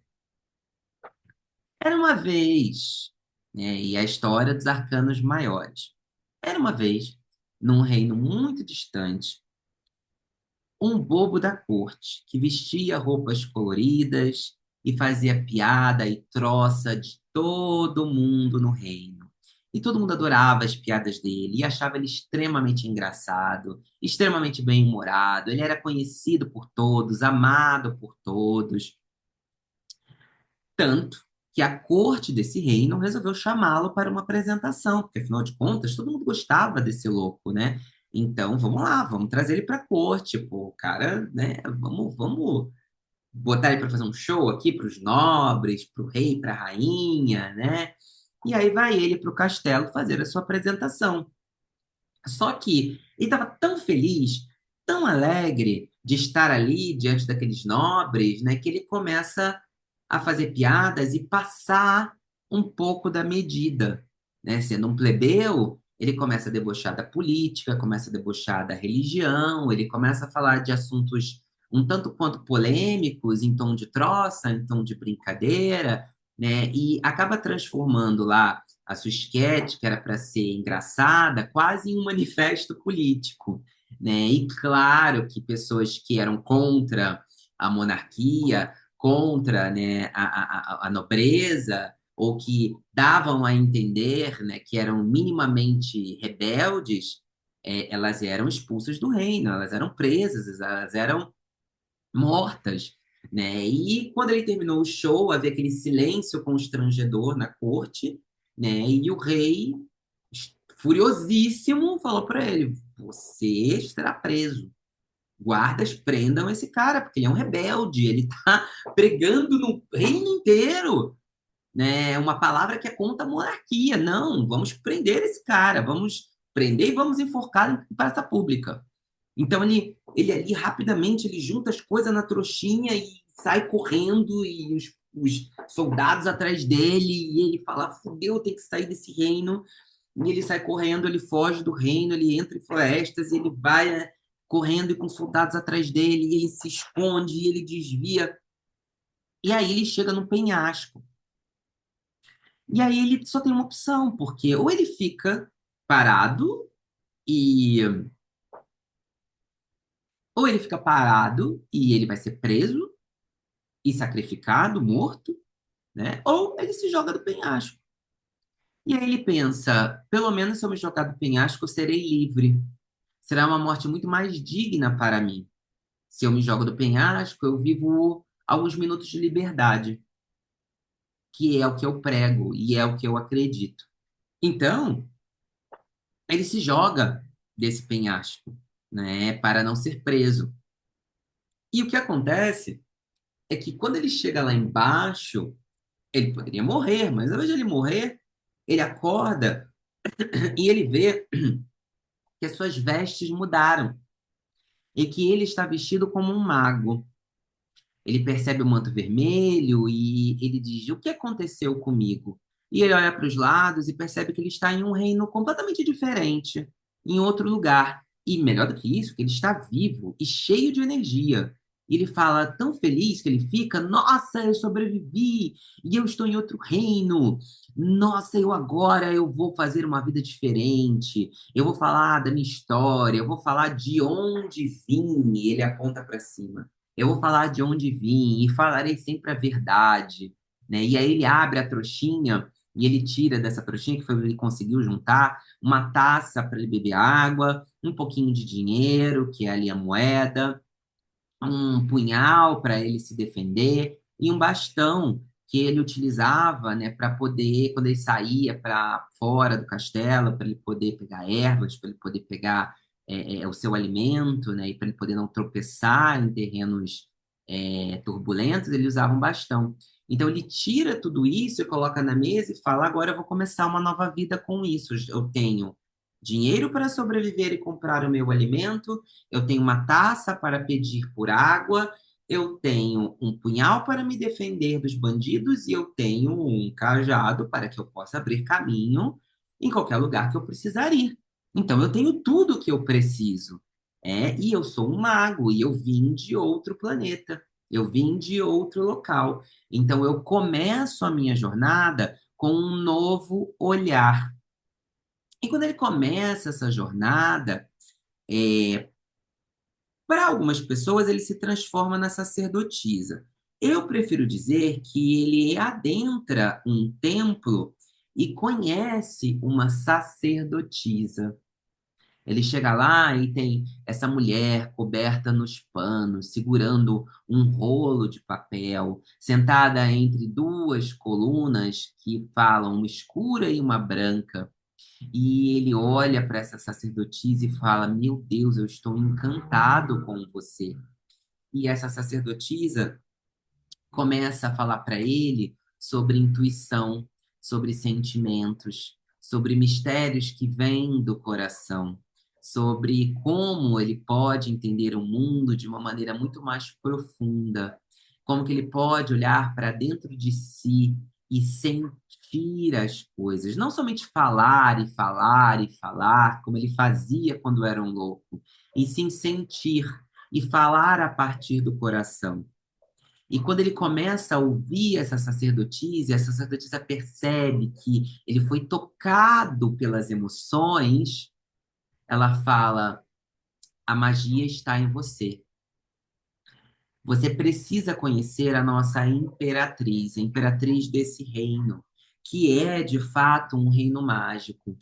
Era uma vez, né, e a história dos arcanos maiores. Era uma vez, num reino muito distante, um bobo da corte que vestia roupas coloridas e fazia piada e troça de todo mundo no reino. E todo mundo adorava as piadas dele e achava ele extremamente engraçado, extremamente bem-humorado. Ele era conhecido por todos, amado por todos. Tanto que a corte desse reino resolveu chamá-lo para uma apresentação, porque afinal de contas todo mundo gostava desse louco, né? Então vamos lá, vamos trazer ele para a corte, pô, cara, né? Vamos botar ele para fazer um show aqui para os nobres, para o rei, para a rainha, né? E aí vai ele para o castelo fazer a sua apresentação. Só que ele estava tão feliz, tão alegre de estar ali diante daqueles nobres, né, que ele começa a fazer piadas e passar um pouco da medida, né? Sendo um plebeu, ele começa a debochar da política, começa a debochar da religião, ele começa a falar de assuntos um tanto quanto polêmicos, em tom de troça, em tom de brincadeira, né? E acaba transformando lá a sua esquete, que era para ser engraçada, quase em um manifesto político, né? E claro que pessoas que eram contra a monarquia, contra, né, a nobreza, ou que davam a entender, né, que eram minimamente rebeldes, elas eram expulsas do reino, elas eram presas, elas eram mortas, né? E quando ele terminou o show, havia aquele silêncio constrangedor na corte, né? E o rei, furiosíssimo, falou para ele: Você estará preso. Guardas prendam esse cara, porque ele é um rebelde, ele está pregando no reino inteiro, né? Uma palavra que é contra a monarquia. Não, vamos prender esse cara, vamos prender e vamos enforcar em praça pública. Então ele ali rapidamente ele junta as coisas na trouxinha e sai correndo e os soldados atrás dele e ele fala, fudeu, tem que sair desse reino. E ele sai correndo, ele foge do reino, ele entra em florestas, e ele vai, né, correndo e com soldados atrás dele, e ele se esconde, e ele desvia. E aí ele chega num penhasco. E aí ele só tem uma opção, porque ou ele fica parado e ou ele fica parado e ele vai ser preso e sacrificado, morto, né? Ou ele se joga do penhasco. E aí ele pensa, pelo menos se eu me jogar do penhasco, eu serei livre. Será uma morte muito mais digna para mim. Se eu me jogo do penhasco, eu vivo alguns minutos de liberdade, que é o que eu prego e é o que eu acredito. Então, ele se joga desse penhasco, né, para não ser preso. E o que acontece é que quando ele chega lá embaixo, ele poderia morrer, mas ao invés de ele morrer, ele acorda e ele vê que as suas vestes mudaram e que ele está vestido como um mago. Ele percebe o manto vermelho e ele diz: O que aconteceu comigo? E ele olha para os lados e percebe que ele está em um reino completamente diferente, em outro lugar. E melhor do que isso, que ele está vivo e cheio de energia. E ele fala tão feliz que ele fica: Nossa, eu sobrevivi e eu estou em outro reino. Nossa, eu vou fazer uma vida diferente. Eu vou falar da minha história, eu vou falar de onde vim. E ele aponta para cima. Eu vou falar de onde vim e falarei sempre a verdade, né? E aí ele abre a trouxinha e ele tira dessa trouxinha que foi o que ele conseguiu juntar uma taça para ele beber água, um pouquinho de dinheiro, que é ali a moeda, um punhal para ele se defender e um bastão que ele utilizava, né, para poder, quando ele saía para fora do castelo, para ele poder pegar ervas, para ele poder pegar o seu alimento, né, e para ele poder não tropeçar em terrenos turbulentos, ele usava um bastão. Então ele tira tudo isso e coloca na mesa e fala: agora eu vou começar uma nova vida com isso. Eu tenho dinheiro para sobreviver e comprar o meu alimento, eu tenho uma taça para pedir por água, eu tenho um punhal para me defender dos bandidos e eu tenho um cajado para que eu possa abrir caminho em qualquer lugar que eu precisar ir. Então eu tenho tudo o que eu preciso. E eu sou um mago e eu vim de outro planeta. Eu vim de outro local. Então eu começo a minha jornada com um novo olhar. E quando ele começa essa jornada, para algumas pessoas, ele se transforma na sacerdotisa. Eu prefiro dizer que ele adentra um templo e conhece uma sacerdotisa. Ele chega lá e tem essa mulher coberta nos panos, segurando um rolo de papel, sentada entre duas colunas que falam uma escura e uma branca. E ele olha para essa sacerdotisa e fala: Meu Deus, eu estou encantado com você. E essa sacerdotisa começa a falar para ele sobre intuição, sobre sentimentos, sobre mistérios que vêm do coração, sobre como ele pode entender o mundo de uma maneira muito mais profunda, como que ele pode olhar para dentro de si e sentir as coisas, não somente falar e falar e falar, como ele fazia quando era um louco, e sim sentir e falar a partir do coração. E quando ele começa a ouvir essa sacerdotisa percebe que ele foi tocado pelas emoções, ela fala: a magia está em você. Você precisa conhecer a nossa imperatriz, a imperatriz desse reino, que é de fato um reino mágico.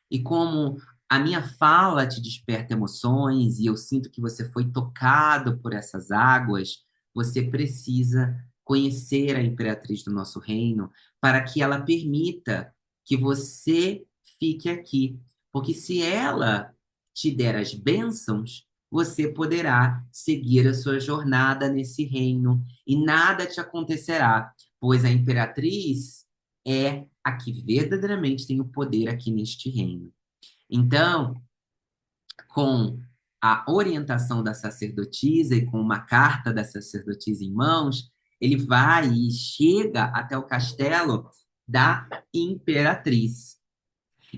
E como a minha fala te desperta emoções e eu sinto que você foi tocado por essas águas, você precisa conhecer a imperatriz do nosso reino para que ela permita que você fique aqui. Porque se ela te der as bênçãos, você poderá seguir a sua jornada nesse reino e nada te acontecerá, pois a imperatriz é a que verdadeiramente tem o poder aqui neste reino. Então, com a orientação da sacerdotisa e com uma carta da sacerdotisa em mãos, ele vai e chega até o castelo da imperatriz.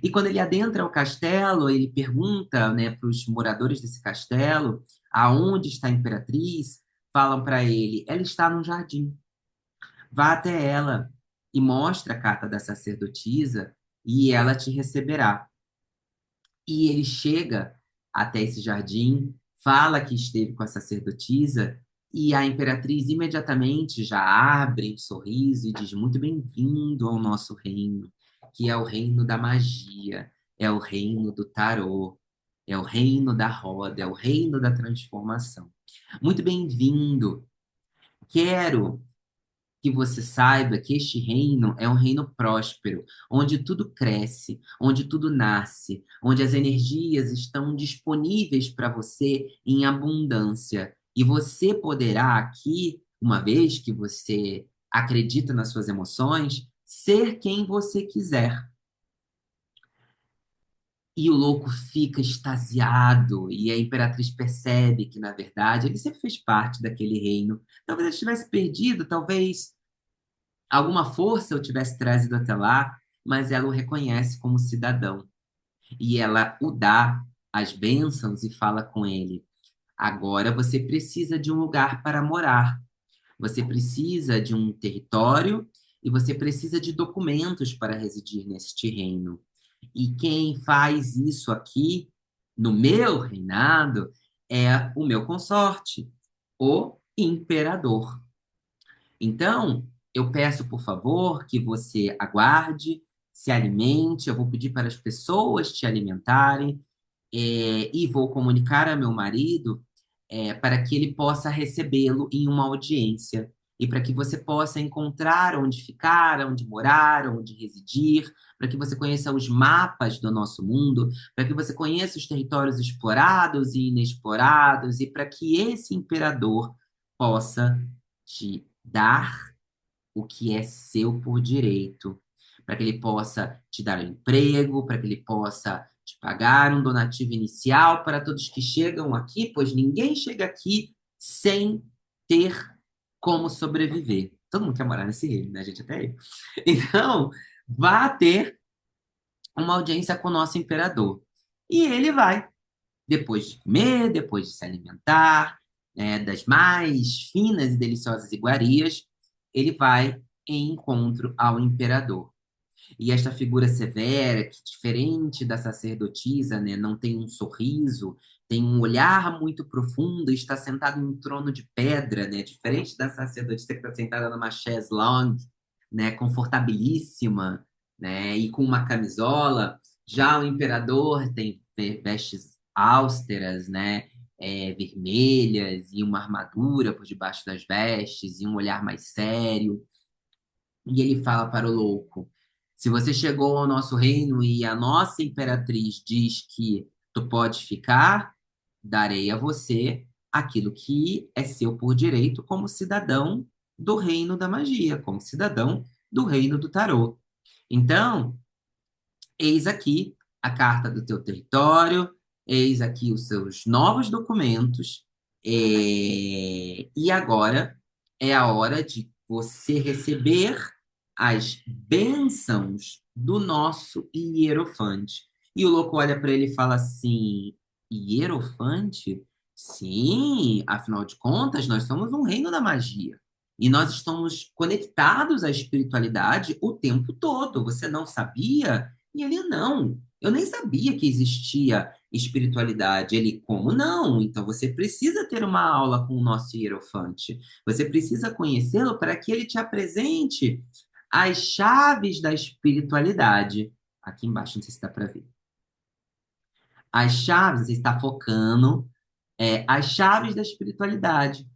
E quando ele adentra o castelo, ele pergunta, né, para os moradores desse castelo aonde está a imperatriz. Falam para ele, ela está no jardim. Vá até ela e mostra a carta da sacerdotisa e ela te receberá. E ele chega até esse jardim, fala que esteve com a sacerdotisa, e a imperatriz imediatamente já abre um sorriso e diz: muito bem-vindo ao nosso reino, que é o reino da magia, é o reino do tarô, é o reino da roda, é o reino da transformação. Muito bem-vindo. Quero que você saiba que este reino é um reino próspero, onde tudo cresce, onde tudo nasce, onde as energias estão disponíveis para você em abundância. E você poderá aqui, uma vez que você acredita nas suas emoções, ser quem você quiser. E o louco fica extasiado, e a imperatriz percebe que, na verdade, ele sempre fez parte daquele reino. Talvez ele estivesse perdido, talvez alguma força eu tivesse trazido até lá, mas ela o reconhece como cidadão. E ela o dá as bênçãos e fala com ele: agora você precisa de um lugar para morar, você precisa de um território e você precisa de documentos para residir neste reino. E quem faz isso aqui, no meu reinado, é o meu consorte, o imperador. Então, eu peço, por favor, que você aguarde, se alimente. Eu vou pedir para as pessoas te alimentarem, e vou comunicar a meu marido, para que ele possa recebê-lo em uma audiência e para que você possa encontrar onde ficar, onde morar, onde residir, para que você conheça os mapas do nosso mundo, para que você conheça os territórios explorados e inexplorados e para que esse imperador possa te dar o que é seu por direito, para que ele possa te dar um emprego, para que ele possa te pagar um donativo inicial para todos que chegam aqui, pois ninguém chega aqui sem ter como sobreviver. Todo mundo quer morar nesse reino, né, gente? Até eu. Então, vá ter uma audiência com o nosso imperador. E ele vai, depois de comer, depois de se alimentar, né, das mais finas e deliciosas iguarias, ele vai em encontro ao imperador. E esta figura severa, que diferente da sacerdotisa, né, não tem um sorriso, tem um olhar muito profundo, e está sentado em um trono de pedra, né, diferente da sacerdotisa que está sentada numa chaise longue, né, confortabilíssima, né, e com uma camisola. Já o imperador tem vestes austeras, né, vermelhas e uma armadura por debaixo das vestes e um olhar mais sério. E ele fala para o louco: se você chegou ao nosso reino e a nossa imperatriz diz que tu pode ficar, darei a você aquilo que é seu por direito como cidadão do reino da magia, como cidadão do reino do tarô. Então, eis aqui a carta do teu território, eis aqui os seus novos documentos, e agora é a hora de você receber as bênçãos do nosso Hierofante. E o louco olha para ele e fala assim: Hierofante? Sim, afinal de contas, nós somos um reino da magia. E nós estamos conectados à espiritualidade o tempo todo. Você não sabia? E ele, não, eu nem sabia que existia espiritualidade. Ele, como não? Então você precisa ter uma aula com o nosso Hierofante. Você precisa conhecê-lo para que ele te apresente as chaves da espiritualidade. Aqui embaixo, não sei se dá para ver. As chaves, você está focando, as chaves da espiritualidade,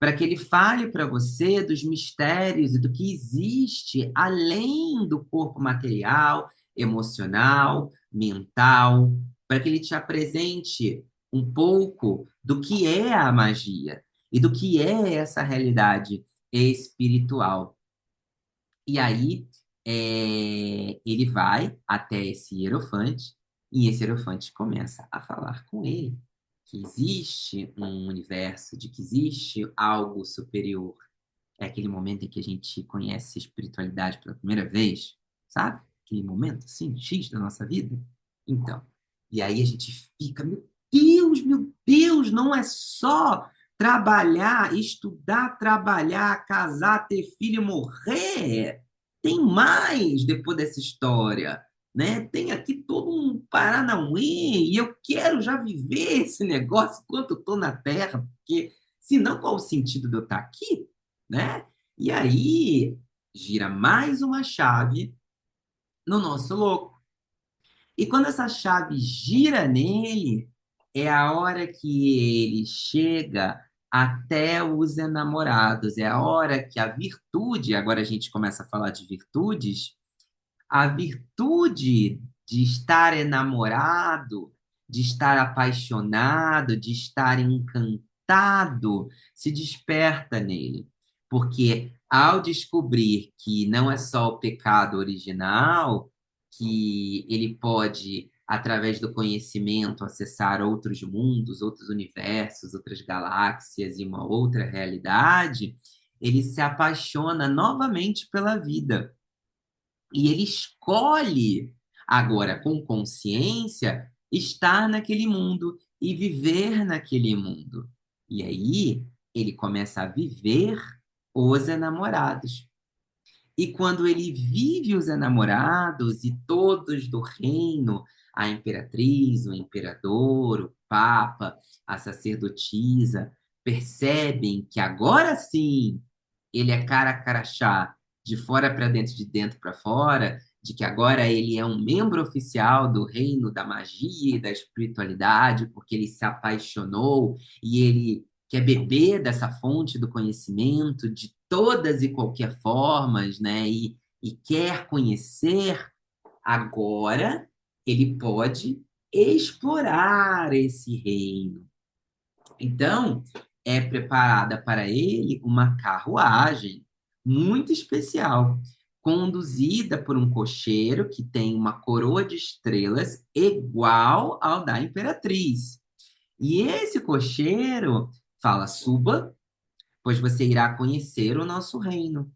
para que ele fale para você dos mistérios e do que existe além do corpo material, emocional, mental, para que ele te apresente um pouco do que é a magia e do que é essa realidade espiritual. E aí, ele vai até esse hierofante e esse hierofante começa a falar com ele que existe um universo, de que existe algo superior. É aquele momento em que a gente conhece a espiritualidade pela primeira vez, sabe? Aquele momento, assim, X da nossa vida. Então, e aí a gente fica, meu Deus, não é só trabalhar, estudar, trabalhar, casar, ter filho e morrer. Tem mais depois dessa história, né? Tem aqui todo um Paranauê e eu quero já viver esse negócio enquanto eu estou na Terra, porque senão qual o sentido de eu estar aqui, né? E aí gira mais uma chave no nosso louco. E quando essa chave gira nele, é a hora que ele chega até os enamorados, é a hora que a virtude, agora a gente começa a falar de virtudes, a virtude de estar enamorado, de estar apaixonado, de estar encantado, se desperta nele. Porque ao descobrir que não é só o pecado original, que ele pode, através do conhecimento, acessar outros mundos, outros universos, outras galáxias e uma outra realidade, ele se apaixona novamente pela vida. E ele escolhe, agora com consciência, estar naquele mundo e viver naquele mundo. E aí ele começa a viver os enamorados. E quando ele vive os enamorados e todos do reino, a imperatriz, o imperador, o papa, a sacerdotisa, percebem que agora sim ele é cara a crachá, de fora para dentro, de dentro para fora, de que agora ele é um membro oficial do reino da magia e da espiritualidade, porque ele se apaixonou e ele quer beber dessa fonte do conhecimento de todas e qualquer formas, né? E quer conhecer, agora ele pode explorar esse reino. Então, é preparada para ele uma carruagem muito especial, conduzida por um cocheiro que tem uma coroa de estrelas igual ao da imperatriz. E esse cocheiro fala: suba, pois você irá conhecer o nosso reino.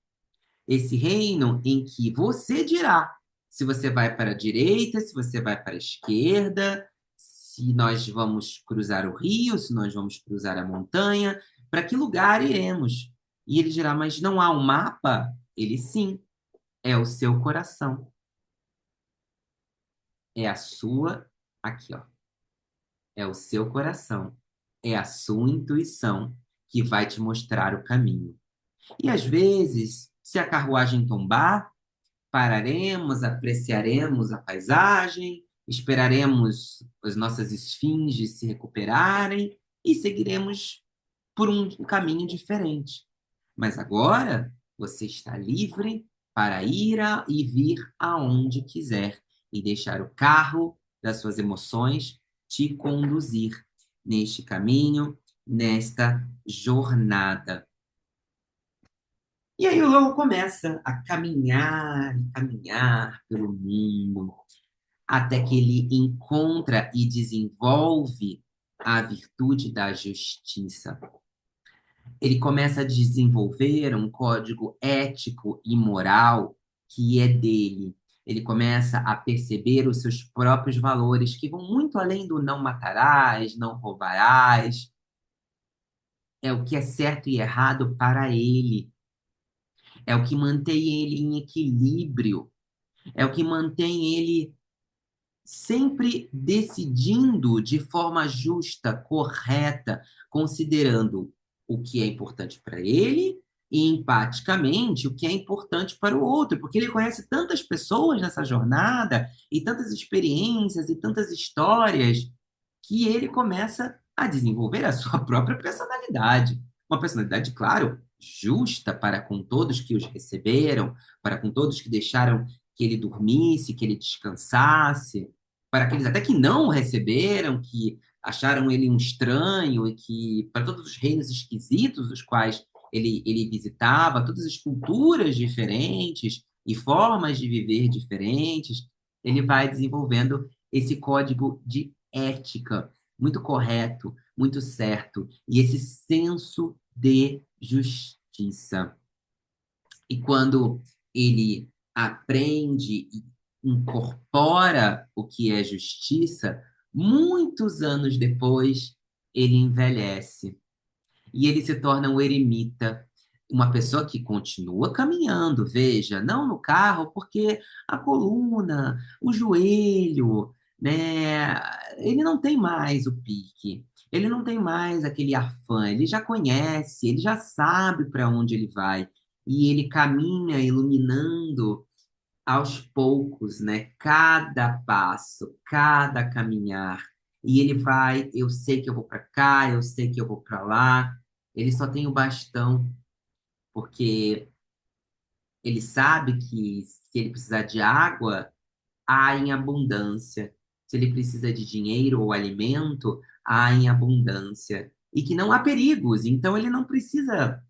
Esse reino em que você dirá se você vai para a direita, se você vai para a esquerda, se nós vamos cruzar o rio, se nós vamos cruzar a montanha, para que lugar iremos? E ele dirá: mas não há um mapa? Ele sim, é o seu coração, é a sua, aqui ó, é o seu coração, é a sua intuição que vai te mostrar o caminho. E às vezes, se a carruagem tombar, pararemos, apreciaremos a paisagem, esperaremos as nossas esfinges se recuperarem e seguiremos por um caminho diferente. Mas agora você está livre para ir e vir aonde quiser e deixar o carro das suas emoções te conduzir neste caminho, nesta jornada. E aí o lobo começa a caminhar e caminhar pelo mundo, até que ele encontra e desenvolve a virtude da justiça. Ele começa a desenvolver um código ético e moral que é dele. Ele começa a perceber os seus próprios valores, que vão muito além do não matarás, não roubarás. É o que é certo e errado para ele. É o que mantém ele em equilíbrio. É o que mantém ele sempre decidindo de forma justa, correta, considerando o que é importante para ele e empaticamente o que é importante para o outro, porque ele conhece tantas pessoas nessa jornada e tantas experiências e tantas histórias que ele começa a desenvolver a sua própria personalidade. Uma personalidade, claro, justa para com todos que os receberam, para com todos que deixaram que ele dormisse, que ele descansasse, para aqueles até que não o receberam, que acharam ele um estranho e que, para todos os reinos esquisitos os quais ele visitava, todas as culturas diferentes e formas de viver diferentes, ele vai desenvolvendo esse código de ética muito correto, muito certo, e esse senso de justiça. E quando ele aprende e incorpora o que é justiça, muitos anos depois, ele envelhece e ele se torna um eremita, uma pessoa que continua caminhando, veja, não no carro, porque a coluna, o joelho, né, ele não tem mais o pique, ele não tem mais aquele afã, ele já conhece, ele já sabe para onde ele vai, e ele caminha iluminando aos poucos, né? Cada passo, cada caminhar. E ele vai, eu sei que eu vou para cá, eu sei que eu vou para lá. Ele só tem o bastão, porque ele sabe que se ele precisar de água, há em abundância. Se ele precisa de dinheiro ou alimento, há em abundância. E que não há perigos, então ele não precisa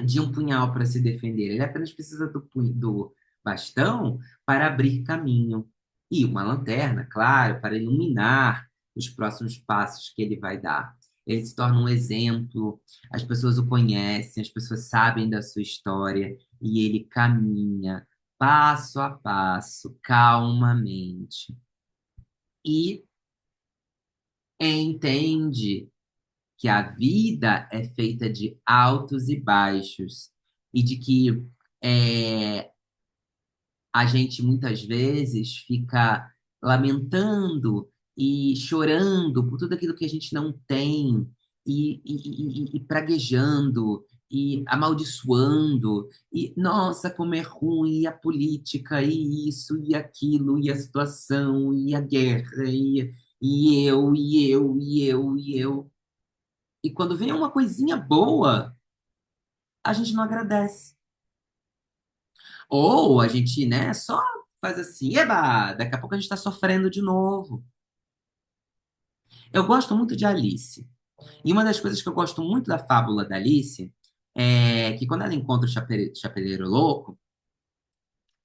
de um punhal para se defender. Ele apenas precisa do bastão para abrir caminho. E uma lanterna, claro, para iluminar os próximos passos que ele vai dar. Ele se torna um exemplo, as pessoas o conhecem, as pessoas sabem da sua história, e ele caminha passo a passo, calmamente. E entende que a vida é feita de altos e baixos e de que é, a gente muitas vezes fica lamentando e chorando por tudo aquilo que a gente não tem e praguejando e amaldiçoando e nossa, como é ruim e a política e isso e aquilo e a situação e a guerra e eu. E quando vem uma coisinha boa, a gente não agradece. Ou a gente, né, só faz assim, eba, daqui a pouco a gente está sofrendo de novo. Eu gosto muito de Alice. E uma das coisas que eu gosto muito da fábula da Alice é que quando ela encontra o chapeleiro louco,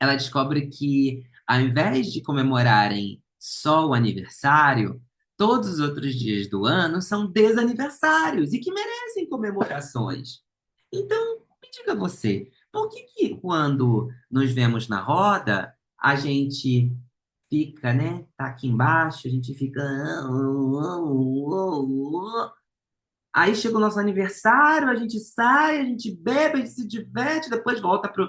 ela descobre que ao invés de comemorarem só o aniversário, todos os outros dias do ano são desaniversários e que merecem comemorações. Então, me diga você, por que que quando nos vemos na roda, a gente fica, né? Tá aqui embaixo, a gente fica. Aí chega o nosso aniversário, a gente sai, a gente bebe, a gente se diverte, depois volta pro.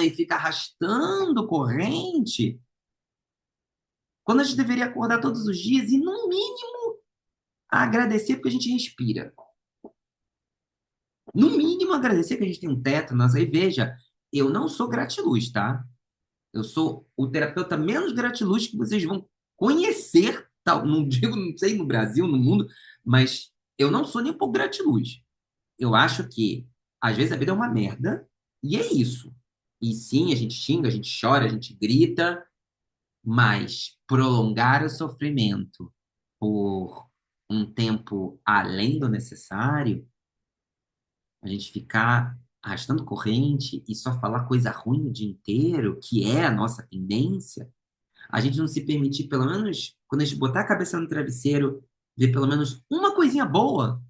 E fica arrastando corrente, quando a gente deveria acordar todos os dias e, no mínimo, agradecer porque a gente respira. No mínimo, agradecer que a gente tem um teto. Nossa, e veja, eu não sou gratiluz, tá? Eu sou o terapeuta menos gratiluz que vocês vão conhecer, tal. Não digo, não sei, no Brasil, no mundo, mas eu não sou nem um pouco gratiluz. Eu acho que, às vezes, a vida é uma merda, e é isso. E sim, a gente xinga, a gente chora, a gente grita, mas prolongar o sofrimento por um tempo além do necessário A gente ficar arrastando corrente e só falar coisa ruim o dia inteiro, que é a nossa tendência, a gente não se permitir, pelo menos, quando a gente botar a cabeça no travesseiro, ver pelo menos uma coisinha boa,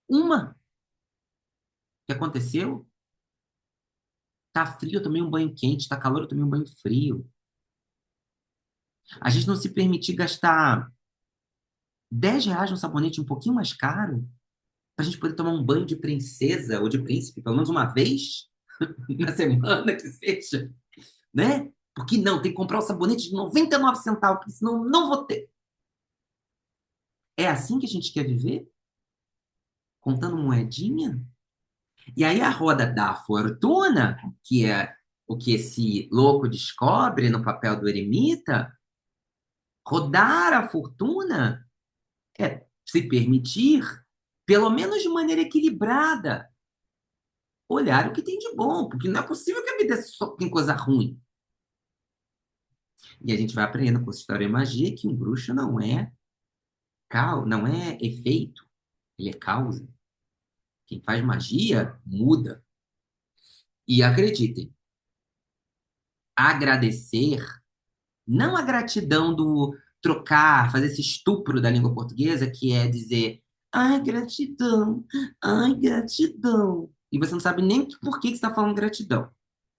uma que aconteceu. Tá frio, eu tomei um banho quente, tá calor, eu tomei um banho frio. A gente não se permitir gastar R$ 10 num sabonete um pouquinho mais caro, pra gente poder tomar um banho de princesa ou de príncipe, pelo menos uma vez na semana que seja, né? Porque não, tem que comprar o sabonete de 99 centavos, porque senão não vou ter. É assim que a gente quer viver? Contando moedinha? E aí a roda da fortuna, que é o que esse louco descobre no papel do eremita, rodar a fortuna é se permitir, pelo menos de maneira equilibrada, olhar o que tem de bom, porque não é possível que a vida só tem coisa ruim. E a gente vai aprendendo com História e Magia que um bruxo não é efeito, ele é causa. Quem faz magia muda. E acreditem, agradecer, não a gratidão do trocar, fazer esse estupro da língua portuguesa, que é dizer, ai, gratidão. E você não sabe nem por que que você está falando gratidão,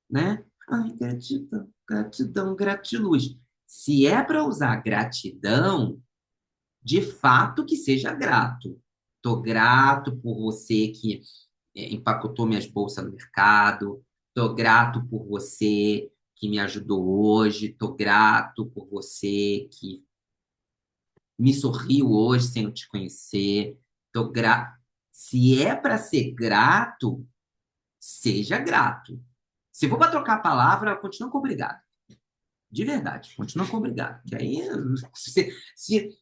né? Ai, gratidão, gratidão, gratiluz. Se é para usar gratidão, de fato que seja grato. Tô grato por você que empacotou minhas bolsas no mercado. Tô grato por você que me ajudou hoje. Tô grato por você que me sorriu hoje sem eu te conhecer. Tô gra... Se é para ser grato, seja grato. Se for para trocar a palavra, continua com obrigado. De verdade, continua com obrigado. Que aí, se,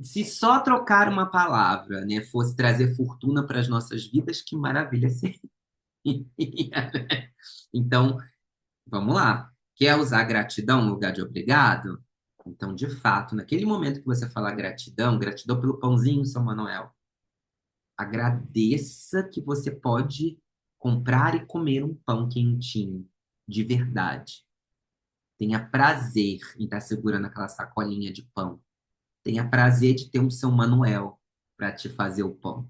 se só trocar uma palavra, né, fosse trazer fortuna para as nossas vidas, que maravilha seria. Então, vamos lá. Quer usar gratidão no lugar de obrigado? Então, de fato, naquele momento que você falar gratidão, gratidão pelo pãozinho, São Manuel, agradeça que você pode comprar e comer um pão quentinho, de verdade. Tenha prazer em estar segurando aquela sacolinha de pão. Tenha prazer de ter um São Manuel para te fazer o pão.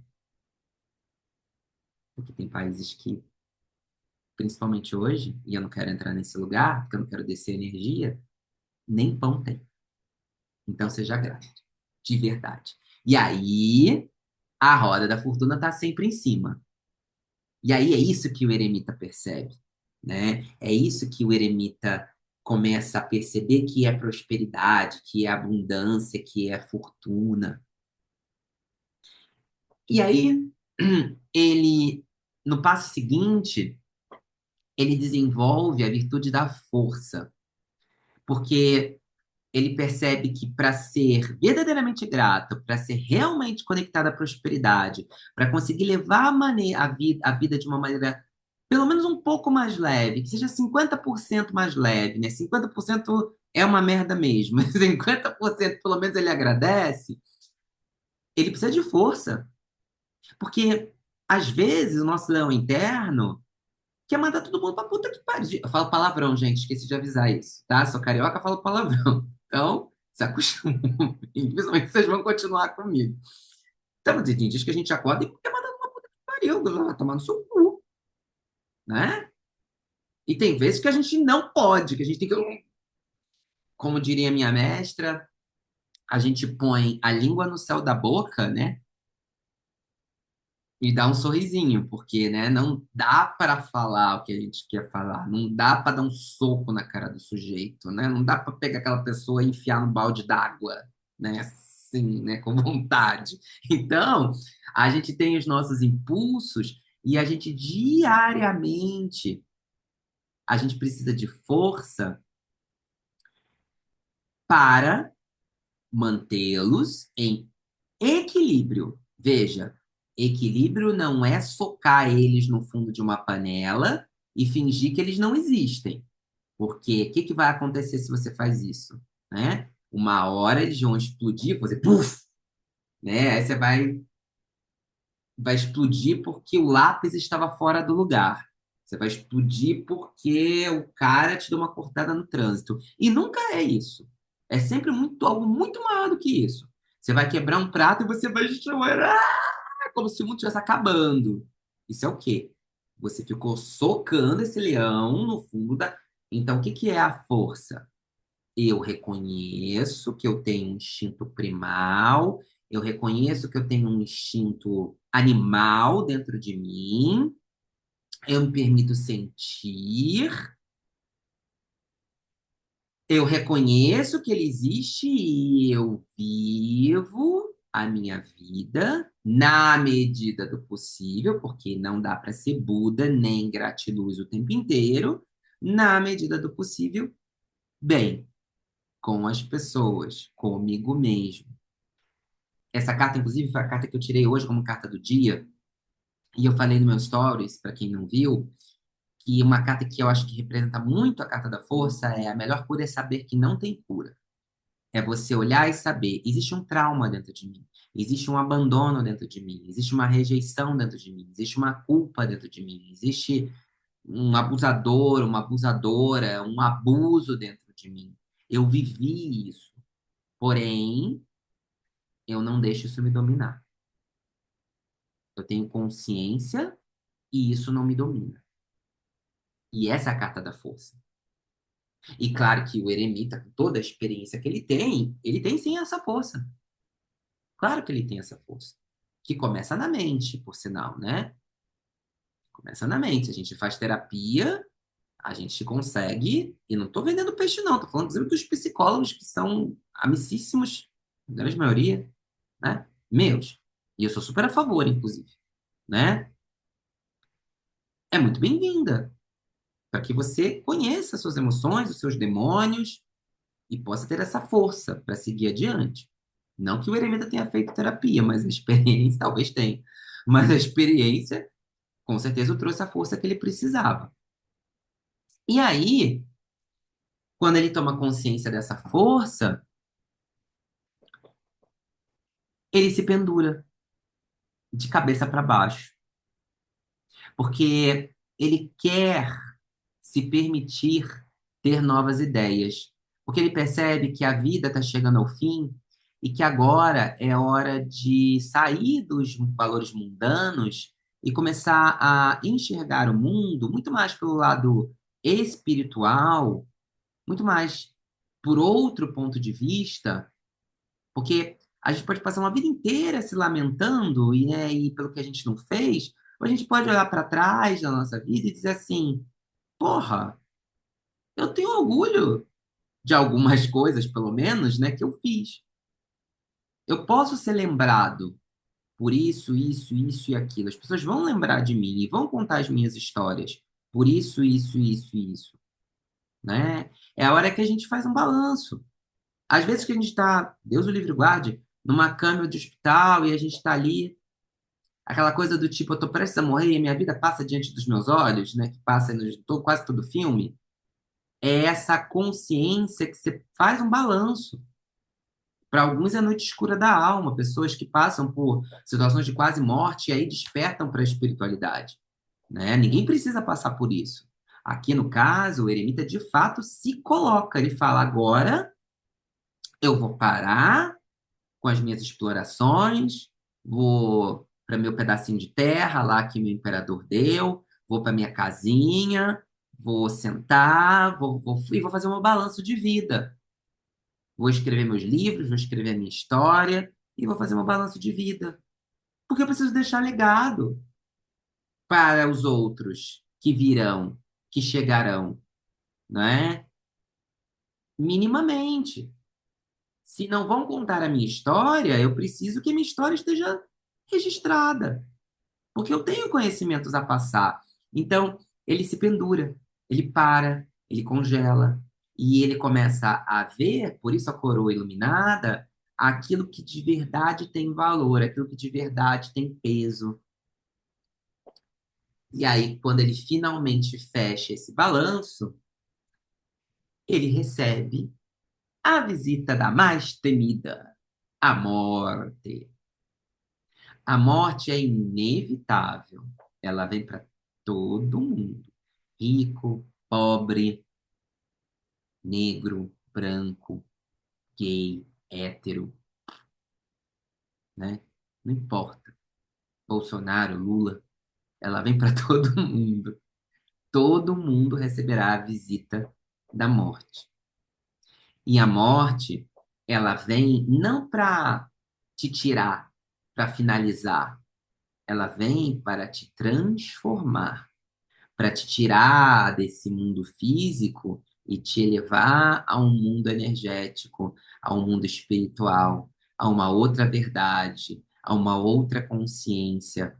Porque tem países que, principalmente hoje, e eu não quero entrar nesse lugar, porque eu não quero descer energia, nem pão tem. Então seja grato, de verdade. E aí, a roda da fortuna está sempre em cima. E aí é isso que o eremita percebe, né? É isso que o eremita começa a perceber que é prosperidade, que é abundância, que é fortuna. E aí, ele, no passo seguinte, ele desenvolve a virtude da força, porque ele percebe que para ser verdadeiramente grato, para ser realmente conectado à prosperidade, para conseguir levar a vida de uma maneira pelo menos um pouco mais leve, que seja 50% mais leve, né? 50% é uma merda mesmo, mas 50% pelo menos ele agradece, ele precisa de força, porque às vezes o nosso leão interno quer mandar todo mundo pra puta que pariu. Eu falo palavrão, gente, esqueci de avisar isso, tá? Sou carioca, falo palavrão. Então, se acostumem. Principalmente vocês vão continuar comigo. Então, tem dias que a gente acorda e quer mandar uma puta que pariu, vai tomar no seu cu, né? E tem vezes que a gente não pode, que a gente tem que, como diria minha mestra, a gente põe a língua no céu da boca, né? E dá um sorrisinho, porque, né, não dá para falar o que a gente quer falar, não dá para dar um soco na cara do sujeito, né? Não dá para pegar aquela pessoa e enfiar no balde d'água, né? Assim, né, com vontade. Então, a gente tem os nossos impulsos e a gente diariamente a gente precisa de força para mantê-los em equilíbrio. Veja, equilíbrio não é socar eles no fundo de uma panela e fingir que eles não existem. Porque o que que vai acontecer se você faz isso? Né? Uma hora eles vão explodir, fazer puf, né? Aí você vai vai explodir porque o lápis estava fora do lugar. Você vai explodir porque o cara te deu uma cortada no trânsito. E nunca é isso. É sempre algo muito maior do que isso. Você vai quebrar um prato e você vai chorar como se o mundo estivesse acabando. Isso é o quê? Você ficou socando esse leão no fundo da. Então, o que que é a força? Eu reconheço que eu tenho um instinto primal, eu reconheço que eu tenho um instinto animal dentro de mim, eu me permito sentir, eu reconheço que ele existe e eu vivo a minha vida na medida do possível, porque não dá para ser Buda nem gratiluz o tempo inteiro, na medida do possível, bem, com as pessoas, comigo mesmo. Essa carta, inclusive, foi a carta que eu tirei hoje como carta do dia. E eu falei no meu stories, para quem não viu, que uma carta que eu acho que representa muito a carta da força é: a melhor cura é saber que não tem cura. É você olhar e saber, existe um trauma dentro de mim, existe um abandono dentro de mim, existe uma rejeição dentro de mim, existe uma culpa dentro de mim, existe um abusador, uma abusadora, um abuso dentro de mim. Eu vivi isso, porém, eu não deixo isso me dominar. Eu tenho consciência e isso não me domina. E essa é a carta da força. E claro que o eremita, com toda a experiência que ele tem sim essa força. Claro que ele tem essa força. Que começa na mente, por sinal, né? Começa na mente. A gente faz terapia, a gente consegue. E não estou vendendo peixe, não. Estou falando, inclusive, que os psicólogos que são amicíssimos, na grande maioria, né? Meus. E eu sou super a favor, inclusive, né? É muito bem-vinda. Para que você conheça as suas emoções, os seus demônios e possa ter essa força para seguir adiante. Não que o eremita tenha feito terapia, mas a experiência talvez tenha. Mas a experiência, com certeza, o trouxe a força que ele precisava. E aí, quando ele toma consciência dessa força, ele se pendura de cabeça para baixo, porque ele quer se permitir ter novas ideias, porque ele percebe que a vida está chegando ao fim e que agora é hora de sair dos valores mundanos e começar a enxergar o mundo muito mais pelo lado espiritual, muito mais por outro ponto de vista, porque a gente pode passar uma vida inteira se lamentando e, né, e pelo que a gente não fez, ou a gente pode olhar para trás da nossa vida e dizer assim: porra, eu tenho orgulho de algumas coisas, pelo menos, né, que eu fiz. Eu posso ser lembrado por isso, isso, isso e aquilo. As pessoas vão lembrar de mim e vão contar as minhas histórias por isso, isso, isso e isso, né? É a hora que a gente faz um balanço. Às vezes que a gente está, Deus o livre guarde, numa cama de hospital e a gente está ali, aquela coisa do tipo, eu tô prestes a morrer e a minha vida passa diante dos meus olhos, né? Que passa quase todo filme. É essa consciência que você faz um balanço. Para alguns é a noite escura da alma, pessoas que passam por situações de quase morte e aí despertam para a espiritualidade, né? Ninguém precisa passar por isso. Aqui no caso, o eremita de fato se coloca, ele fala: agora eu vou parar com as minhas explorações, vou para meu pedacinho de terra lá que meu imperador deu, vou para minha casinha, vou sentar, e vou fazer um balanço de vida. Vou escrever meus livros, vou escrever a minha história e vou fazer um balanço de vida. Porque eu preciso deixar legado para os outros que virão, que chegarão, né? Minimamente. Se não vão contar a minha história, eu preciso que a minha história esteja registrada, porque eu tenho conhecimentos a passar. Então, ele se pendura, ele para, ele congela, e ele começa a ver, por isso a coroa iluminada, aquilo que de verdade tem valor, aquilo que de verdade tem peso. E aí, quando ele finalmente fecha esse balanço, ele recebe a visita da mais temida, a morte. A morte é inevitável. Ela vem para todo mundo. Rico, pobre, negro, branco, gay, hétero, né? Não importa. Bolsonaro, Lula, ela vem para todo mundo. Todo mundo receberá a visita da morte. E a morte, ela vem não para te tirar, para finalizar. Ela vem para te transformar, para te tirar desse mundo físico e te elevar a um mundo energético, a um mundo espiritual, a uma outra verdade, a uma outra consciência.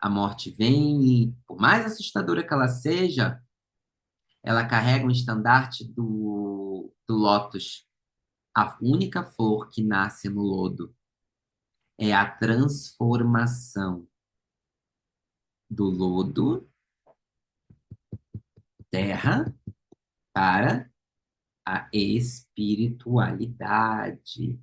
A morte vem e, por mais assustadora que ela seja, ela carrega um estandarte do lótus, a única flor que nasce no lodo. É a transformação do lodo, terra, para a espiritualidade.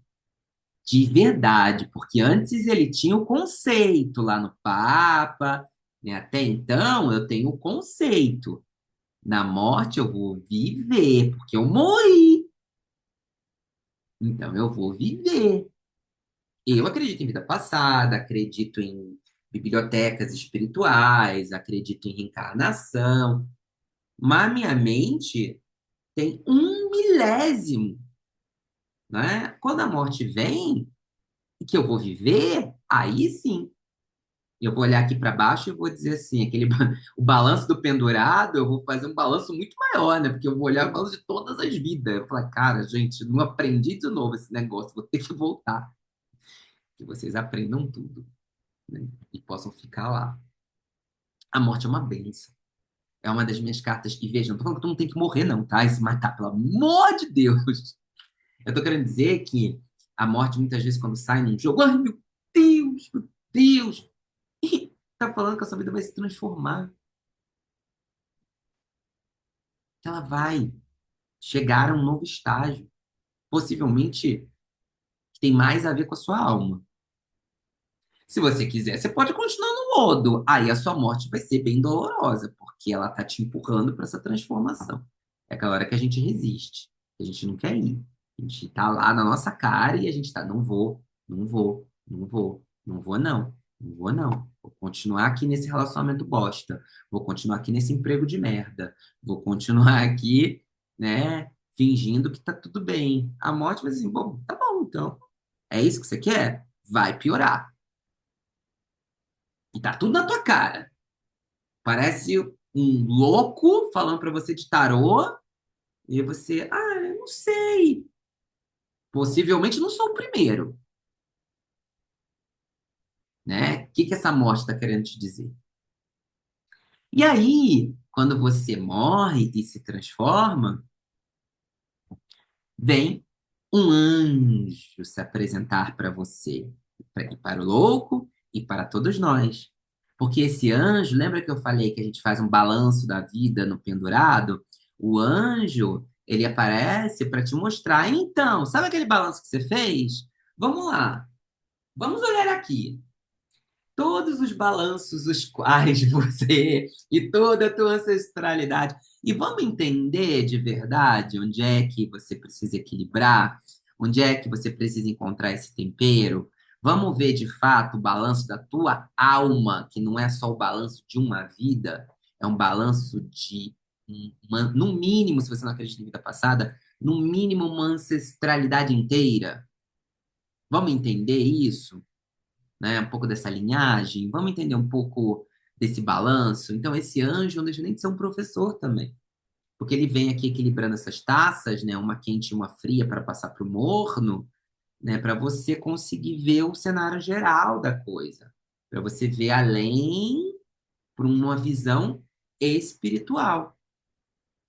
De verdade, porque antes ele tinha o conceito lá no Papa, né? Até então eu tenho o conceito. Na morte eu vou viver, porque eu morri. Então eu vou viver. Eu acredito em vida passada, acredito em bibliotecas espirituais, acredito em reencarnação, mas minha mente tem um milésimo, né? Quando a morte vem, e que eu vou viver, aí sim. Eu vou olhar aqui para baixo e vou dizer assim, o balanço do pendurado, eu vou fazer um balanço muito maior, né? Porque eu vou olhar o balanço de todas as vidas. Eu vou falar, cara, gente, não aprendi de novo esse negócio, vou ter que voltar. Que vocês aprendam tudo, né? E possam ficar lá. A morte é uma benção. É uma das minhas cartas. E veja, não tô falando que tu não tem que morrer, não, tá? E se matar, pelo amor de Deus. Eu tô querendo dizer que a morte, muitas vezes, quando sai num jogo, ai, meu Deus, e tá falando que a sua vida vai se transformar. Que ela vai chegar a um novo estágio. Possivelmente que tem mais a ver com a sua alma. Se você quiser, você pode continuar no lodo. Aí a sua morte vai ser bem dolorosa, porque ela tá te empurrando para essa transformação. É aquela hora que a gente resiste, que a gente não quer ir. A gente tá lá na nossa cara e a gente tá, não vou, não vou, não vou, não vou não, não vou não. Vou continuar aqui nesse relacionamento bosta. Vou continuar aqui nesse emprego de merda. Vou continuar aqui, né, fingindo que tá tudo bem. A morte vai dizer assim, bom, tá bom então. É isso que você quer? Vai piorar. E tá tudo na tua cara. Parece um louco falando pra você de tarô, e você, eu não sei. Possivelmente não sou o primeiro, né? O que que essa morte está querendo te dizer? E aí, quando você morre e se transforma, vem um anjo se apresentar para você, e para o louco e para todos nós. Porque esse anjo, lembra que eu falei que a gente faz um balanço da vida no pendurado? O anjo, ele aparece para te mostrar. Então, sabe aquele balanço que você fez? Vamos lá, vamos olhar aqui todos os balanços os quais você e toda a tua ancestralidade. E vamos entender de verdade onde é que você precisa equilibrar, onde é que você precisa encontrar esse tempero. Vamos ver de fato o balanço da tua alma, que não é só o balanço de uma vida, é um balanço de, no mínimo, se você não acredita em vida passada, no mínimo uma ancestralidade inteira. Vamos entender isso? Né? Um pouco dessa linhagem, vamos entender um pouco desse balanço. Então, esse anjo não deixa nem de ser um professor também, porque ele vem aqui equilibrando essas taças, né? Uma quente e uma fria para passar para o morno, né? Para você conseguir ver o cenário geral da coisa, para você ver além por uma visão espiritual.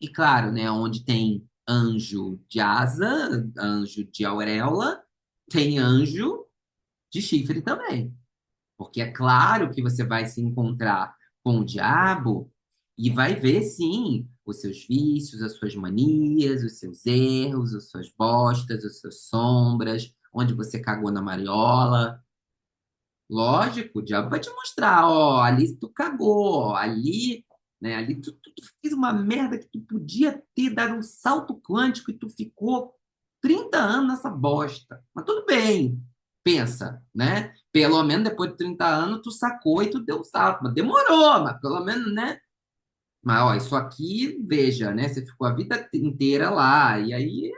E claro, né? Onde tem anjo de asa, anjo de auréola, tem anjo de chifre também. Porque é claro que você vai se encontrar com o diabo e vai ver, sim, os seus vícios, as suas manias, os seus erros, as suas bostas, as suas sombras, onde você cagou na mariola. Lógico, o diabo vai te mostrar, ó, ali tu cagou, ó, ali, né, ali tu fez uma merda que tu podia ter dado um salto quântico e tu ficou 30 anos nessa bosta. Mas tudo bem, pensa, né? Pelo menos depois de 30 anos tu sacou e tu deu um salto, mas demorou, mas pelo menos, né? Mas, ó, isso aqui, veja, né? Você ficou a vida inteira lá, e aí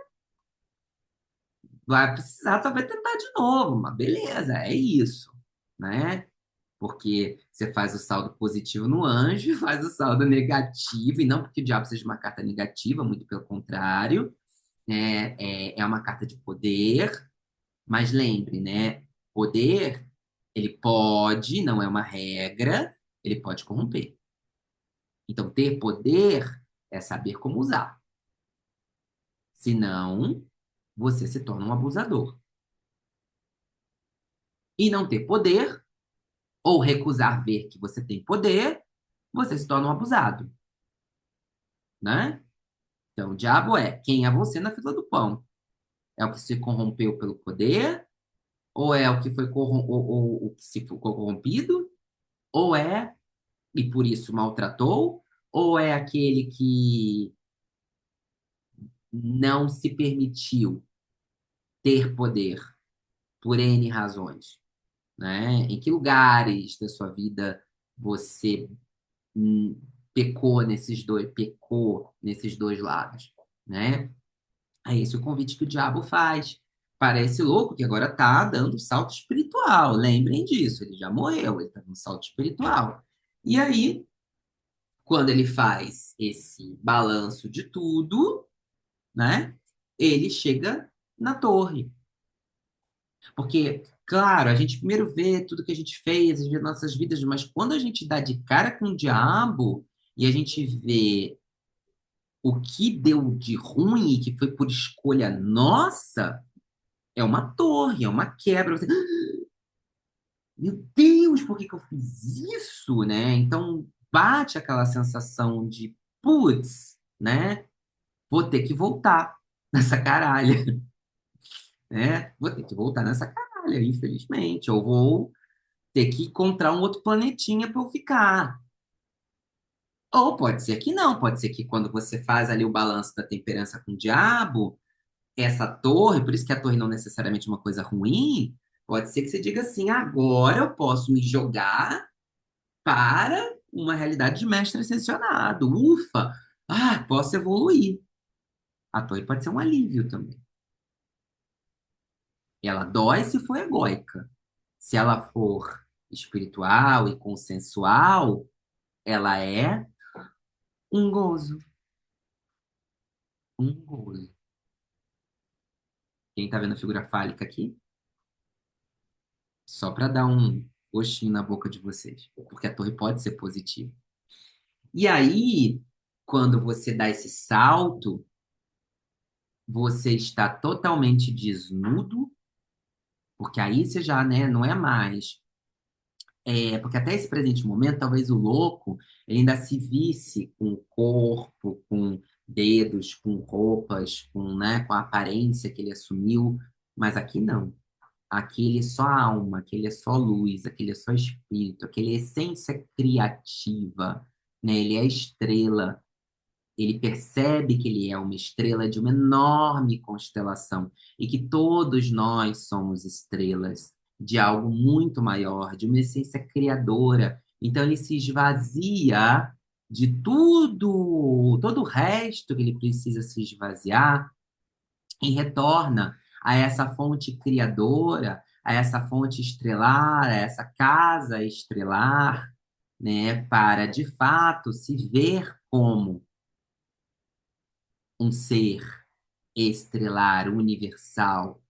vai precisar talvez tentar de novo, mas beleza, é isso, né? Porque você faz o saldo positivo no anjo e faz o saldo negativo, e não porque o diabo seja uma carta negativa, muito pelo contrário, né? É uma carta de poder, mas lembre, né? Poder, ele pode, não é uma regra, ele pode corromper. Então, ter poder é saber como usar. Senão, você se torna um abusador. E não ter poder, ou recusar ver que você tem poder, você se torna um abusado, né? Então, o diabo é quem é você na fila do pão. É o que se corrompeu pelo poder, ou é o que foi ou o que se ficou corrompido, ou é, e por isso maltratou, ou é aquele que não se permitiu ter poder por N razões, né? Em que lugares da sua vida você hum, pecou nesses dois lados, né? É esse o convite que o diabo faz. Parece louco que agora tá dando salto espiritual. Lembrem disso, ele já morreu, ele tá dando salto espiritual. E aí, quando ele faz esse balanço de tudo, né? Ele chega na torre. Porque, claro, a gente primeiro vê tudo que a gente fez, a gente vê nossas vidas, mas quando a gente dá de cara com o diabo e a gente vê o que deu de ruim e que foi por escolha nossa, é uma torre, é uma quebra. Você, meu Deus, por que que eu fiz isso, né? Então bate aquela sensação de, putz, né? Vou ter que voltar nessa caralha, né? Vou ter que voltar nessa caralha, infelizmente. Ou vou ter que encontrar um outro planetinha para eu ficar. Ou pode ser que não, pode ser que quando você faz ali o balanço da temperança com o diabo, essa torre, por isso que a torre não necessariamente é uma coisa ruim, pode ser que você diga assim: agora eu posso me jogar para uma realidade de mestre ascensionado. Ufa! Ah, posso evoluir. A torre pode ser um alívio também. Ela dói se for egóica. Se ela for espiritual e consensual, ela é um gozo. Um gozo. Quem tá vendo a figura fálica aqui? Só para dar um gostinho na boca de vocês. Porque a torre pode ser positiva. E aí, quando você dá esse salto, você está totalmente desnudo, porque aí você já, né, não é mais. Porque até esse presente momento, talvez o louco ele ainda se visse com corpo, com dedos, com roupas, com a aparência que ele assumiu, mas aqui não. Aqui ele é só alma, aqui ele é só luz, aqui ele é só espírito, aqui ele é essência criativa, né? Ele é estrela. Ele percebe que ele é uma estrela de uma enorme constelação e que todos nós somos estrelas de algo muito maior, de uma essência criadora. Então ele se esvazia de tudo, todo o resto que ele precisa se esvaziar e retorna a essa fonte criadora, a essa fonte estrelar, a essa casa estrelar, né, para de fato se ver como um ser estelar, universal,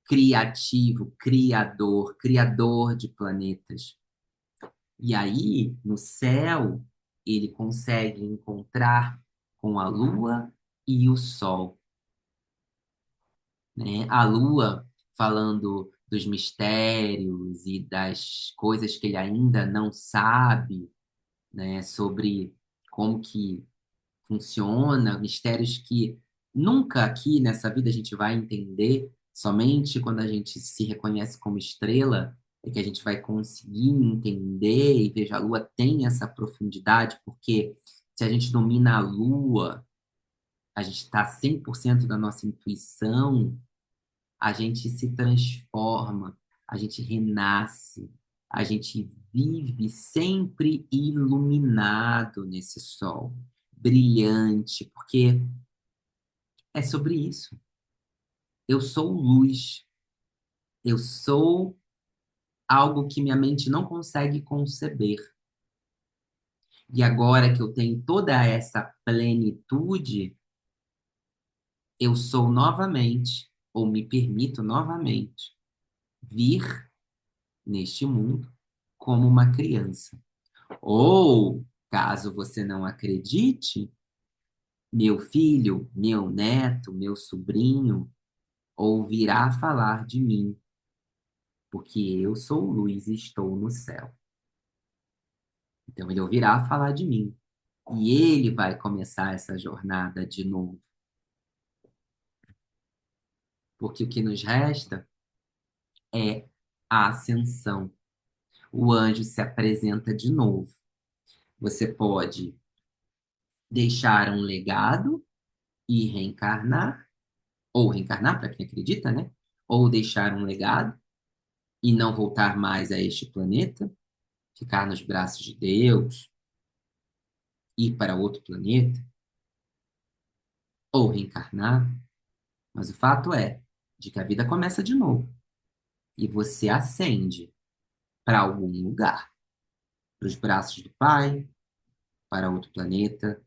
criativo, criador, criador de planetas. E aí, no céu, ele consegue encontrar com a Lua e o Sol, né? A Lua falando dos mistérios e das coisas que ele ainda não sabe, né? Sobre como que funciona, mistérios que nunca aqui nessa vida a gente vai entender, somente quando a gente se reconhece como estrela, é que a gente vai conseguir entender, e veja, a Lua tem essa profundidade, porque se a gente domina a Lua, a gente está 100% da nossa intuição, a gente se transforma, a gente renasce, a gente vive sempre iluminado nesse sol, brilhante, porque é sobre isso. Eu sou luz, eu sou algo que minha mente não consegue conceber. E agora que eu tenho toda essa plenitude, eu sou novamente, ou me permito novamente, vir neste mundo como uma criança. Ou, caso você não acredite, meu filho, meu neto, meu sobrinho ouvirá falar de mim, porque eu sou luz e estou no céu. Então ele ouvirá falar de mim. E ele vai começar essa jornada de novo. Porque o que nos resta é a ascensão. O anjo se apresenta de novo. Você pode deixar um legado e reencarnar, ou reencarnar, para quem acredita, né? Ou deixar um legado e não voltar mais a este planeta, ficar nos braços de Deus, ir para outro planeta, ou reencarnar. Mas o fato é de que a vida começa de novo e você ascende para algum lugar, para os braços do Pai, para outro planeta,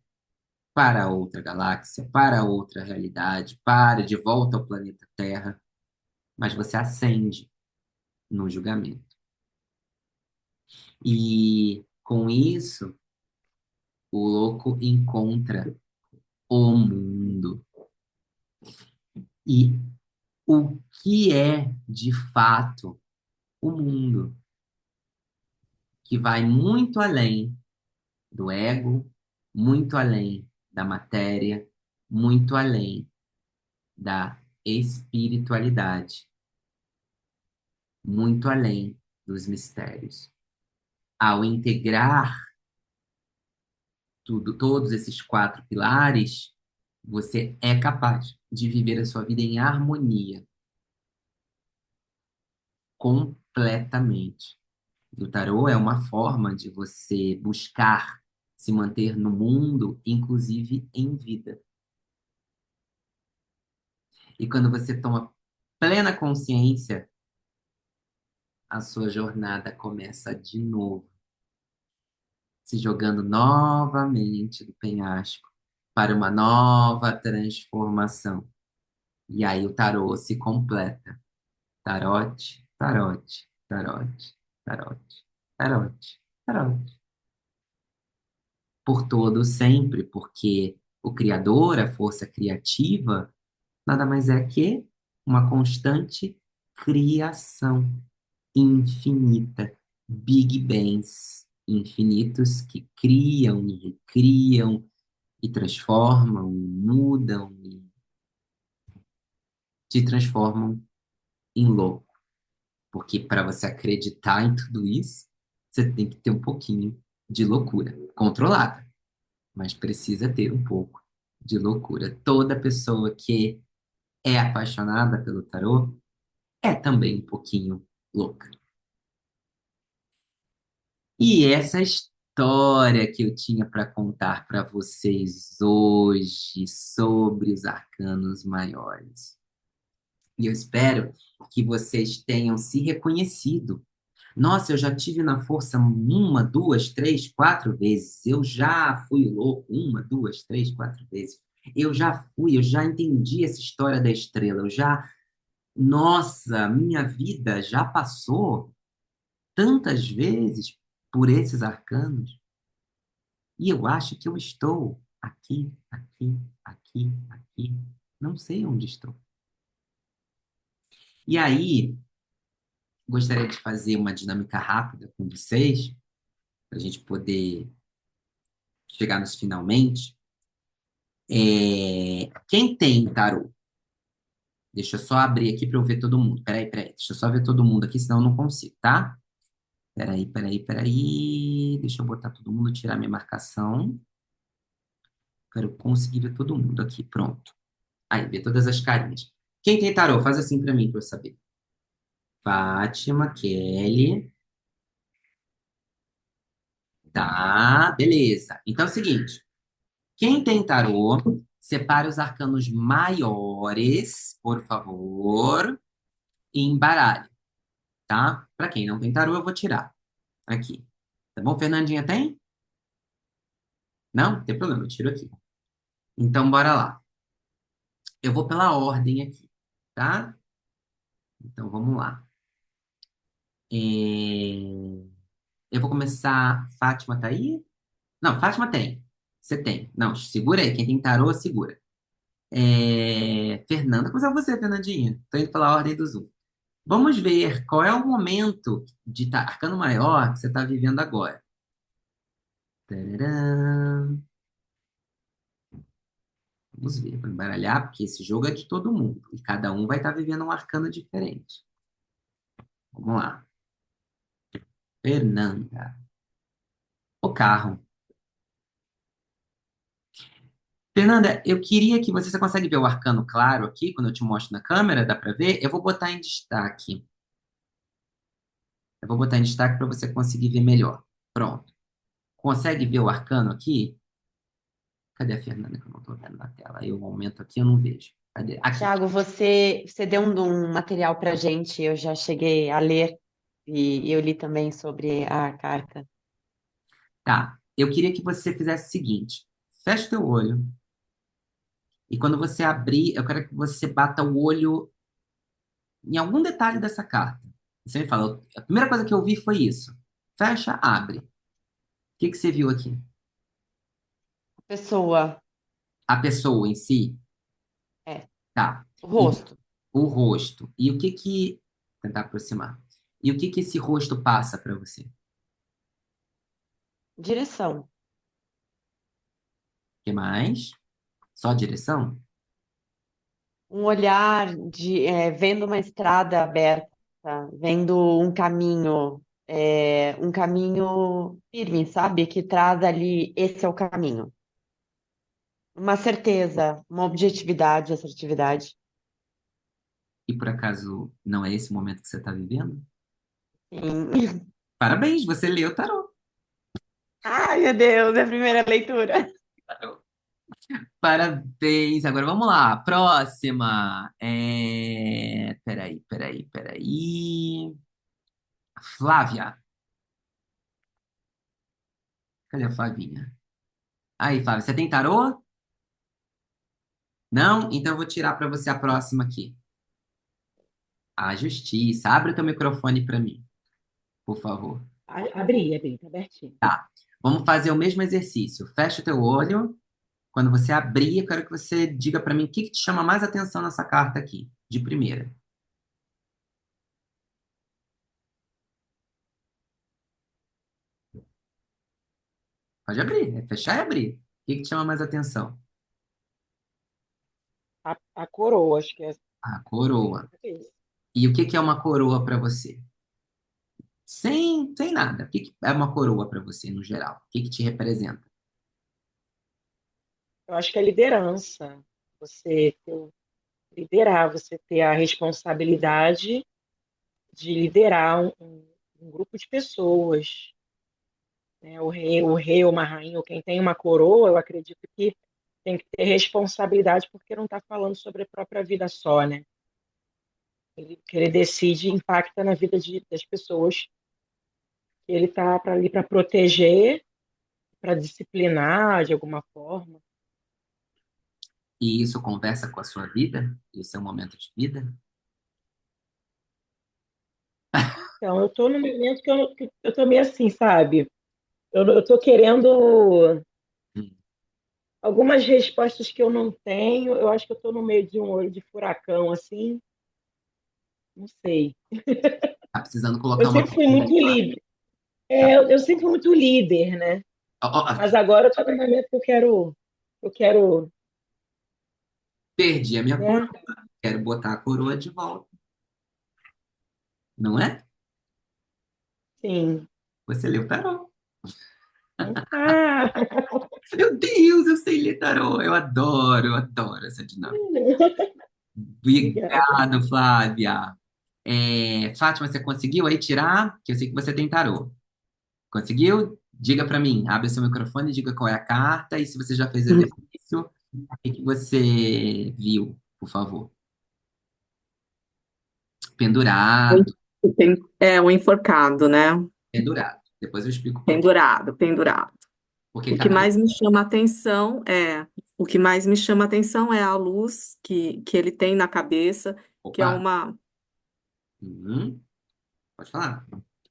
para outra galáxia, para outra realidade, para de volta ao planeta Terra, mas você ascende no julgamento. E com isso, o louco encontra o mundo. E o que é, de fato, o mundo, que vai muito além do ego, muito além da matéria, muito além da espiritualidade, muito além dos mistérios. Ao integrar tudo, todos esses quatro pilares, você é capaz de viver a sua vida em harmonia completamente. O tarô é uma forma de você buscar se manter no mundo, inclusive em vida. E quando você toma plena consciência, a sua jornada começa de novo, se jogando novamente do penhasco para uma nova transformação. E aí o tarô se completa. Tarote, tarote, tarote, tarote, tarote, tarote. Por todo sempre, porque o Criador, a força criativa, nada mais é que uma constante criação infinita. Big Bangs infinitos que criam e recriam e transformam, e mudam e te transformam em louco. Porque para você acreditar em tudo isso, você tem que ter um pouquinho de loucura, controlada, mas precisa ter um pouco de loucura. Toda pessoa que é apaixonada pelo tarô é também um pouquinho louca. E essa história que eu tinha para contar para vocês hoje sobre os arcanos maiores. E eu espero que vocês tenham se reconhecido. Nossa, eu já tive na força uma, duas, três, quatro vezes. Eu já fui louco uma, duas, três, quatro vezes. Eu já fui, eu já entendi essa história da estrela. Eu já, nossa, minha vida já passou tantas vezes por esses arcanos. E eu acho que eu estou aqui, aqui, aqui, aqui. Não sei onde estou. E aí, gostaria de fazer uma dinâmica rápida com vocês, para a gente poder chegar nos finalmente. Quem tem tarô? Deixa eu só abrir aqui para eu ver todo mundo. Peraí, peraí. Deixa eu só ver todo mundo aqui, senão eu não consigo, tá? Peraí, peraí, peraí. Deixa eu botar todo mundo, tirar minha marcação. Quero conseguir ver todo mundo aqui. Pronto. Aí, ver todas as carinhas. Quem tem tarô? Faz assim para mim, para eu saber. Fátima, Kelly. Tá, beleza. Então é o seguinte. Quem tem tarô, separe os arcanos maiores, por favor, e embaralhe, tá? Para quem não tem tarô, eu vou tirar aqui. Tá bom? Fernandinha tem? Não? Não tem problema, eu tiro aqui. Então, bora lá. Eu vou pela ordem aqui, tá? Então, vamos lá. Eu vou começar. Fátima tá aí? Não, Fátima tem. Você tem. Não, segura aí. Quem tem tarô, segura. Fernanda, como é você, Fernandinha? Tô indo pela ordem do Zoom. Vamos ver qual é o momento de arcano maior que você está vivendo agora. Tararã. Vamos ver, vou embaralhar, porque esse jogo é de todo mundo. E cada um vai estar vivendo um arcano diferente. Vamos lá. Fernanda. O carro. Fernanda, eu queria que você consegue ver o arcano claro aqui, quando eu te mostro na câmera, dá para ver? Eu vou botar em destaque. Eu vou botar em destaque para você conseguir ver melhor. Pronto. Consegue ver o arcano aqui? Cadê a Fernanda que eu não estou vendo na tela? Aí eu aumento aqui, eu não vejo. Cadê? Aqui. Tiago, você deu um material para gente, eu já cheguei a ler e eu li também sobre a carta. Tá. Eu queria que você fizesse o seguinte: feche teu olho e quando você abrir, eu quero que você bata o olho em algum detalhe dessa carta. Você me fala, a primeira coisa que eu vi foi isso. Fecha, abre. O que que você viu aqui? Pessoa, A pessoa em si? é, Tá. o E rosto, o rosto. E o que que. Tentar aproximar. E o que que esse rosto passa para você? O direção, que mais? Só a direção? um olhar de vendo uma estrada aberta, vendo um caminho firme, sabe? Que traz ali, esse é o caminho. Uma certeza, uma objetividade, assertividade. E por acaso não é esse momento que você está vivendo? Sim. Parabéns, você leu o tarô. Ai, meu Deus, é a primeira leitura. Parabéns. Agora vamos lá. Próxima. Peraí, peraí, peraí. Flávia. Cadê a Flavinha? Aí, Flávia, você tem tarô? Não? Então eu vou tirar para você a próxima aqui. A justiça. Abre o teu microfone para mim, por favor. Abri, tá abertinho. Vamos fazer o mesmo exercício. Fecha o teu olho. Quando você abrir, eu quero que você diga para mim o que que te chama mais atenção nessa carta aqui, de primeira. Pode abrir, é fechar e abrir. O que que te chama mais atenção? A coroa, acho que é A coroa. isso. E o que que é uma coroa para você? Sem nada. O que que é uma coroa para você, no geral? O que que te representa? Eu acho que é liderança. Você liderar, você ter a responsabilidade de liderar um grupo de pessoas, né? O rei ou uma rainha, ou quem tem uma coroa, eu acredito que tem que ter responsabilidade porque não está falando sobre a própria vida só, né? Que ele decide impacta na vida das pessoas que ele está ali para proteger, para disciplinar de alguma forma. E isso conversa com a sua vida? E o seu momento de vida? Então, eu estou num momento que eu estou meio assim, sabe? Eu estou querendo Hum. algumas respostas que eu não tenho. Eu acho que eu estou no meio de um olho de furacão, assim. Não sei. Tá precisando Eu colocar uma sempre fui cortina muito embaixo. líder. Tá. Eu sempre fui muito líder, né? Ó, ó, ó, Mas agora eu estou no momento que eu quero, perdi a minha coroa. né? Quero botar a coroa de volta, não é? Sim. Você leu tarô. Ah, Meu Deus, eu sei ler tarô. Eu adoro essa dinâmica. obrigada. Obrigado, Flávia. Fátima, você conseguiu aí tirar? Que eu sei que você tem tarô. Conseguiu? Diga para mim. Abre seu microfone e diga qual é a carta e se você já fez o exercício, o que que você viu, por favor. Pendurado, O enforcado, né? pendurado. Depois eu explico por quê. Pendurado, pendurado. Porque O que cada um. mais me chama atenção o que mais me chama atenção é a luz que ele tem na cabeça, que é Opa, uhum, pode falar.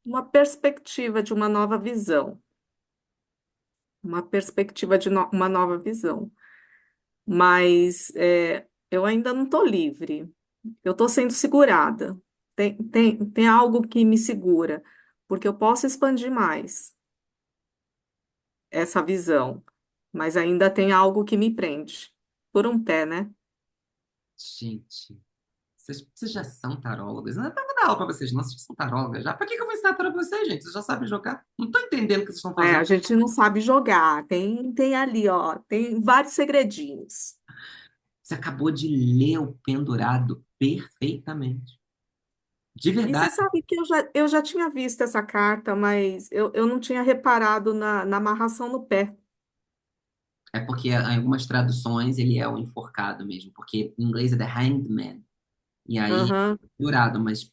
uma perspectiva de uma nova visão, uma perspectiva de uma nova visão. Mas eu ainda não estou livre, eu estou sendo segurada. Tem algo que me segura, porque eu posso expandir mais essa visão, mas ainda tem algo que me prende por um pé, né? Gente, vocês já são tarólogas? Eu não vou dar aula para vocês, não. Vocês já são tarólogas já. Para que que eu vou ensinar tarô para vocês, gente? Vocês já sabem jogar. Não estou entendendo o que vocês estão A fazendo. gente não sabe jogar, tem ali, ó, tem vários segredinhos. Você acabou de ler o pendurado perfeitamente. De E você verdade. sabe que eu já tinha visto essa carta, mas eu não tinha reparado na amarração no pé. É porque em algumas traduções ele é o enforcado mesmo, porque em inglês é the hanged man. E aí, Aham. pendurado, mas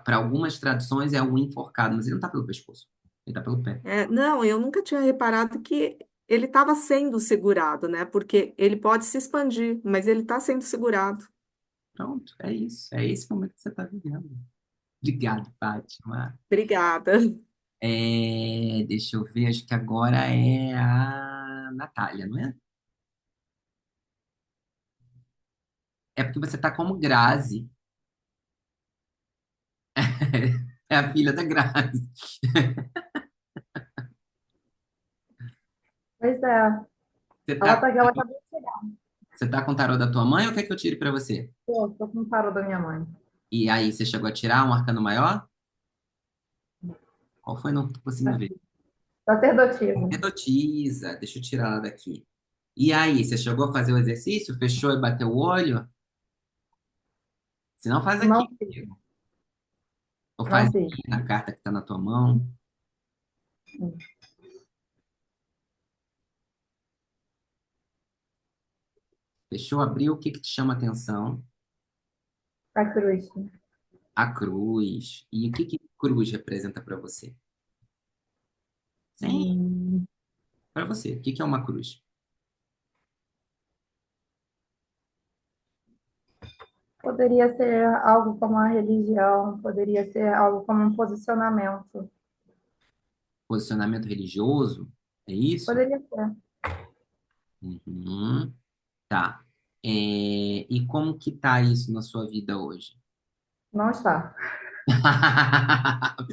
para algumas traduções é o enforcado, mas ele não tá pelo pescoço, ele tá pelo pé. Não, eu nunca tinha reparado que ele estava sendo segurado, né? Porque ele pode se expandir, mas ele está sendo segurado. Pronto, é isso. É esse momento que você tá vivendo. Obrigado, Fátima. Obrigada. Deixa eu ver, acho que agora é a Natália, não é? É porque você tá como Grazi. É a filha da Grazi. Pois é, Você ela, tá, tá, ela acabou de chegar. você tá com o tarô da tua mãe ou quer que eu tire pra você? Tô com o tarô da minha mãe. E aí, você chegou a tirar um arcano maior? Qual foi? Não tô conseguindo ver. Sacerdotisa. Sacerdotisa, deixa eu tirar ela daqui. E aí, você chegou a fazer o exercício? Fechou e bateu o olho? Se não, faz aqui Não fiz, comigo. Ou faz não fiz. aqui na carta que está na tua mão. Fechou, abriu, o que que te chama a atenção? A cruz. A cruz. E o que que cruz representa para você? Sim, Hum, para você. O que que é uma cruz? Poderia ser algo como a religião, poderia ser algo como um posicionamento. Posicionamento religioso? É isso? Poderia ser. Uhum, tá. E como que tá isso na sua vida hoje? Não está.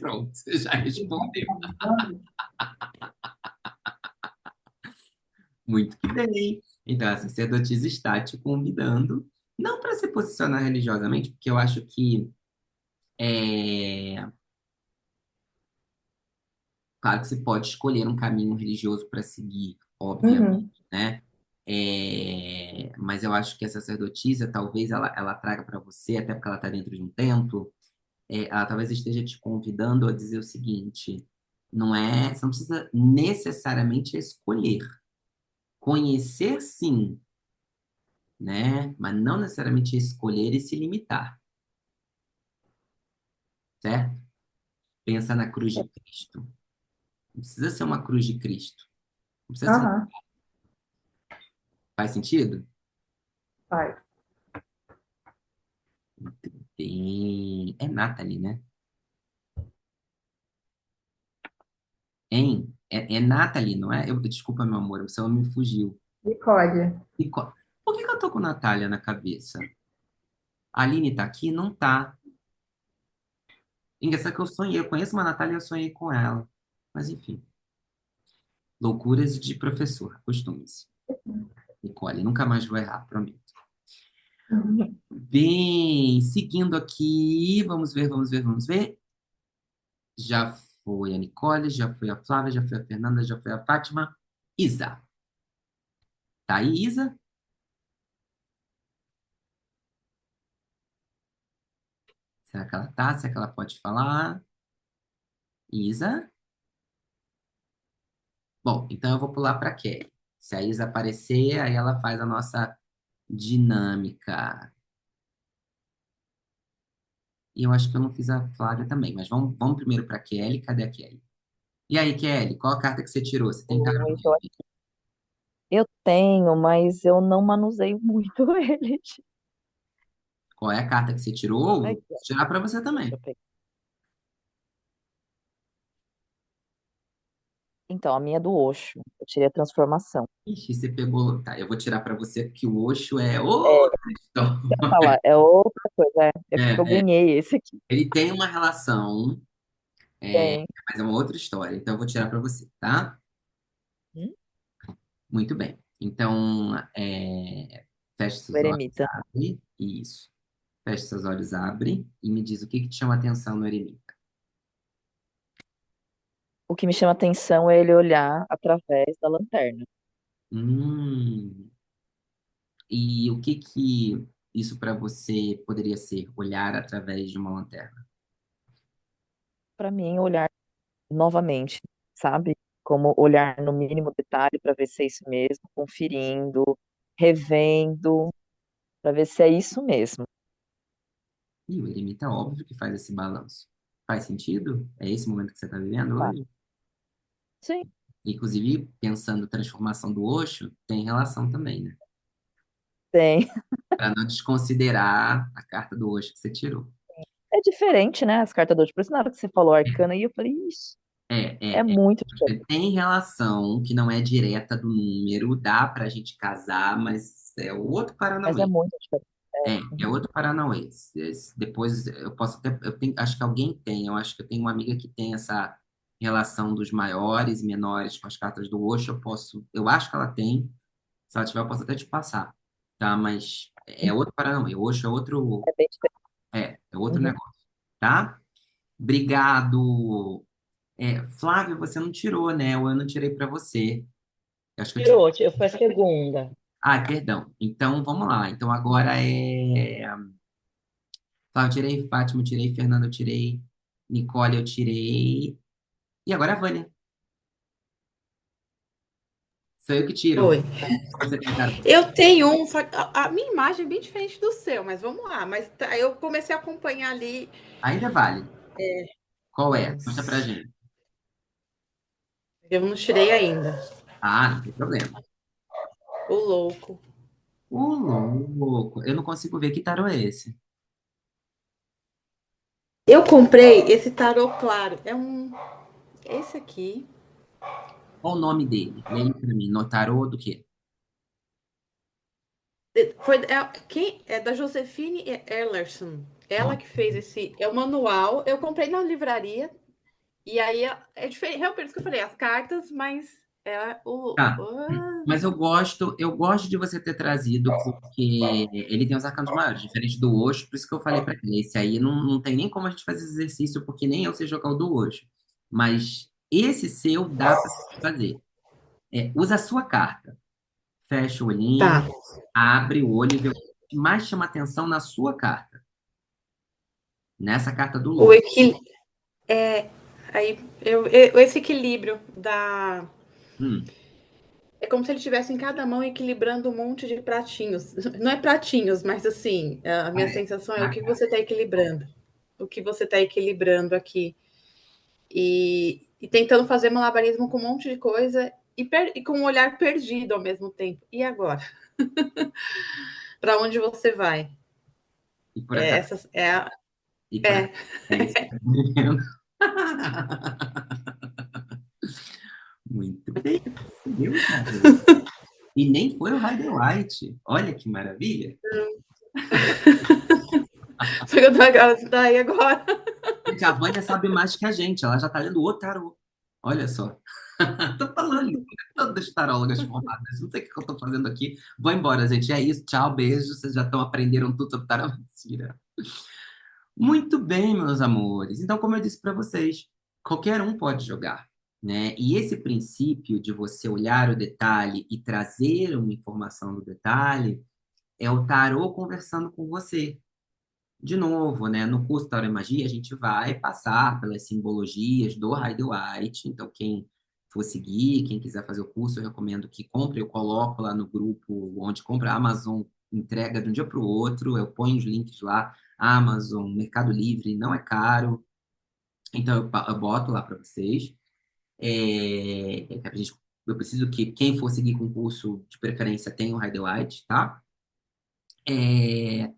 Pronto, você já respondeu. Muito que bem. Então, a sacerdotisa está te convidando, não para se posicionar religiosamente, porque eu acho que claro que você pode escolher um caminho religioso para seguir, obviamente, Uhum. né? Mas eu acho que a sacerdotisa, talvez ela traga para você, até porque ela está dentro de um templo, ela talvez esteja te convidando a dizer o seguinte: não é, você não precisa necessariamente escolher. Conhecer, sim, né? Mas não necessariamente escolher e se limitar, certo? Pensa na cruz de Cristo. Não precisa ser uma cruz de Cristo. Não precisa ser Aham. Faz sentido? Vai. Bem... É Nathalie, né? Hein? É Nathalie, não é? Desculpa, meu amor, o seu nome me fugiu. Nicole. Por que que eu tô com Natália na cabeça? A Aline tá aqui? Não tá. Engraçado que eu sonhei, eu conheço uma Natália e eu sonhei com ela. Mas enfim, loucuras de professor, costume-se. Nicole, nunca mais vou errar, prometo. Bem, seguindo aqui, vamos ver, vamos ver, vamos ver. Já foi a Nicole, já foi a Flávia, já foi a Fernanda, já foi a Fátima. Isa. Tá aí, Isa? Será que ela tá? Será que ela pode falar? Isa? Bom, então eu vou pular para Kelly. Se a Isa aparecer, aí ela faz a nossa dinâmica. E eu acho que eu não fiz a Flávia também, mas vamos primeiro para Kelly. Cadê a Kelly? E aí, Kelly, qual a carta que você tirou? Você tem tarô? Oi, eu tenho, mas eu não manuseio muito ele. Qual é a carta que você tirou? Vou Aqui, ó, tirar para você deixa eu também. pegar. Então, a minha é do Osho. Eu tirei a transformação. Ixi, você pegou. Tá, eu vou tirar para você porque o Osho é É, outra eu ia história. falar, é outra coisa. É porque eu É, é. ganhei esse aqui. Ele tem uma relação, é, Tem. mas é uma outra história. Então eu vou tirar para você, tá? Hum? Muito bem. Então, feche O seus olhos, eremita. abre. Isso. Feche seus olhos, abre e me diz o que que te chama atenção no eremita. O que me chama atenção é ele olhar através da lanterna. Hum, e o que que isso para você poderia ser? Olhar através de uma lanterna. Para mim, olhar novamente, sabe? Como olhar no mínimo detalhe para ver se é isso mesmo, conferindo, revendo, para ver se é isso mesmo. E o eremita, óbvio que faz esse balanço. Faz sentido? É esse momento que você está vivendo Tá? hoje? Sim, Inclusive, pensando transformação do Osho, tem relação também, né? tem. Para não desconsiderar a carta do Osho que você tirou. É diferente, né? As cartas do outro. Por isso, na hora que você falou arcana, aí eu falei, isso é É. muito diferente. Tem relação que não é direta do número, dá para a gente casar, mas é outro Mas é Paranauê. muito diferente. É outro Paranauê. Depois eu posso até, acho que alguém tem, eu acho que eu tenho uma amiga que tem essa relação dos maiores e menores com as cartas do Osho, eu acho que ela tem, se ela tiver eu posso até te passar, tá? Mas é outro Paranauê, o Osho É bem diferente. é outro Uhum. negócio, tá? Obrigado. Flávio, você não tirou, né? Ou eu não tirei para você. Eu acho que eu tirei. Tirou, eu fui a segunda. Ah, perdão. Então, vamos lá. Então, agora é. Flávio, eu tirei. Fátima, eu tirei. Fernanda, eu tirei. Nicole, eu tirei. E agora é a Vânia. Sou eu que tiro. Oi. Você tem cara. Eu tenho um, só que a minha imagem é bem diferente do seu, mas vamos lá. Mas eu comecei a acompanhar ali. Ainda vale. Qual é? Conta pra Vamos. gente. Eu não tirei ainda. Ah, não tem problema. O louco. Ô, louco. Eu não consigo ver que tarô é esse. Eu comprei esse tarô claro. É um. Esse aqui. Qual o nome dele? Leia pra mim. No tarô do quê? Quem é da Josefine Erlerson. Ó, Ela que fez esse. É o manual. Eu comprei na livraria. E aí é diferente. É por isso que eu falei, as cartas, mas é tá. Mas eu gosto de você ter trazido, porque ele tem os arcanos maiores, diferente do Osho, por isso que eu falei para ele. Esse aí não tem nem como a gente fazer esse exercício, porque nem eu sei jogar o do Osho. Mas esse seu dá para fazer. Usa a sua carta. Fecha o olhinho, Tá. abre o olho e vê o que mais chama atenção na sua carta. Nessa carta do O louco. equilíbrio. É, aí, esse equilíbrio da. Hum, É como se ele tivesse em cada mão equilibrando um monte de pratinhos. Não é pratinhos, mas assim, a minha é, sensação é o na que carta. você está equilibrando. O que você está equilibrando aqui. E tentando fazer malabarismo com um monte de coisa e com um olhar perdido ao mesmo tempo. E agora? Para onde você vai? E por acaso. E por É, acaso. É isso que eu tô vivendo. Muito bem, viu, cara? E nem foi o Rider White. Olha que maravilha. só que eu tô daí agora. Gente, a Vânia sabe mais que a gente. Ela já tá lendo o tarô. Olha só. Tô falando, todas tarólogas formadas. Não sei o que eu tô fazendo aqui. Vou embora, gente. É isso. Tchau, beijo. Vocês já estão aprenderam tudo sobre tarô. Mentira. Muito bem, meus amores. Então, como eu disse para vocês, qualquer um pode jogar, né? E esse princípio de você olhar o detalhe e trazer uma informação do detalhe é o tarô conversando com você. De novo, né? No curso Tarô e Magia, a gente vai passar pelas simbologias do Rider-Waite. Então, quem for seguir, quem quiser fazer o curso, eu recomendo que compre. Eu coloco lá no grupo onde compra. A Amazon entrega de um dia para o outro. Eu ponho os links lá. Amazon, Mercado Livre, não é caro. Então, eu boto lá para vocês. Eu preciso que quem for seguir com o curso, de preferência, tenha o Rider-Waite, tá? É,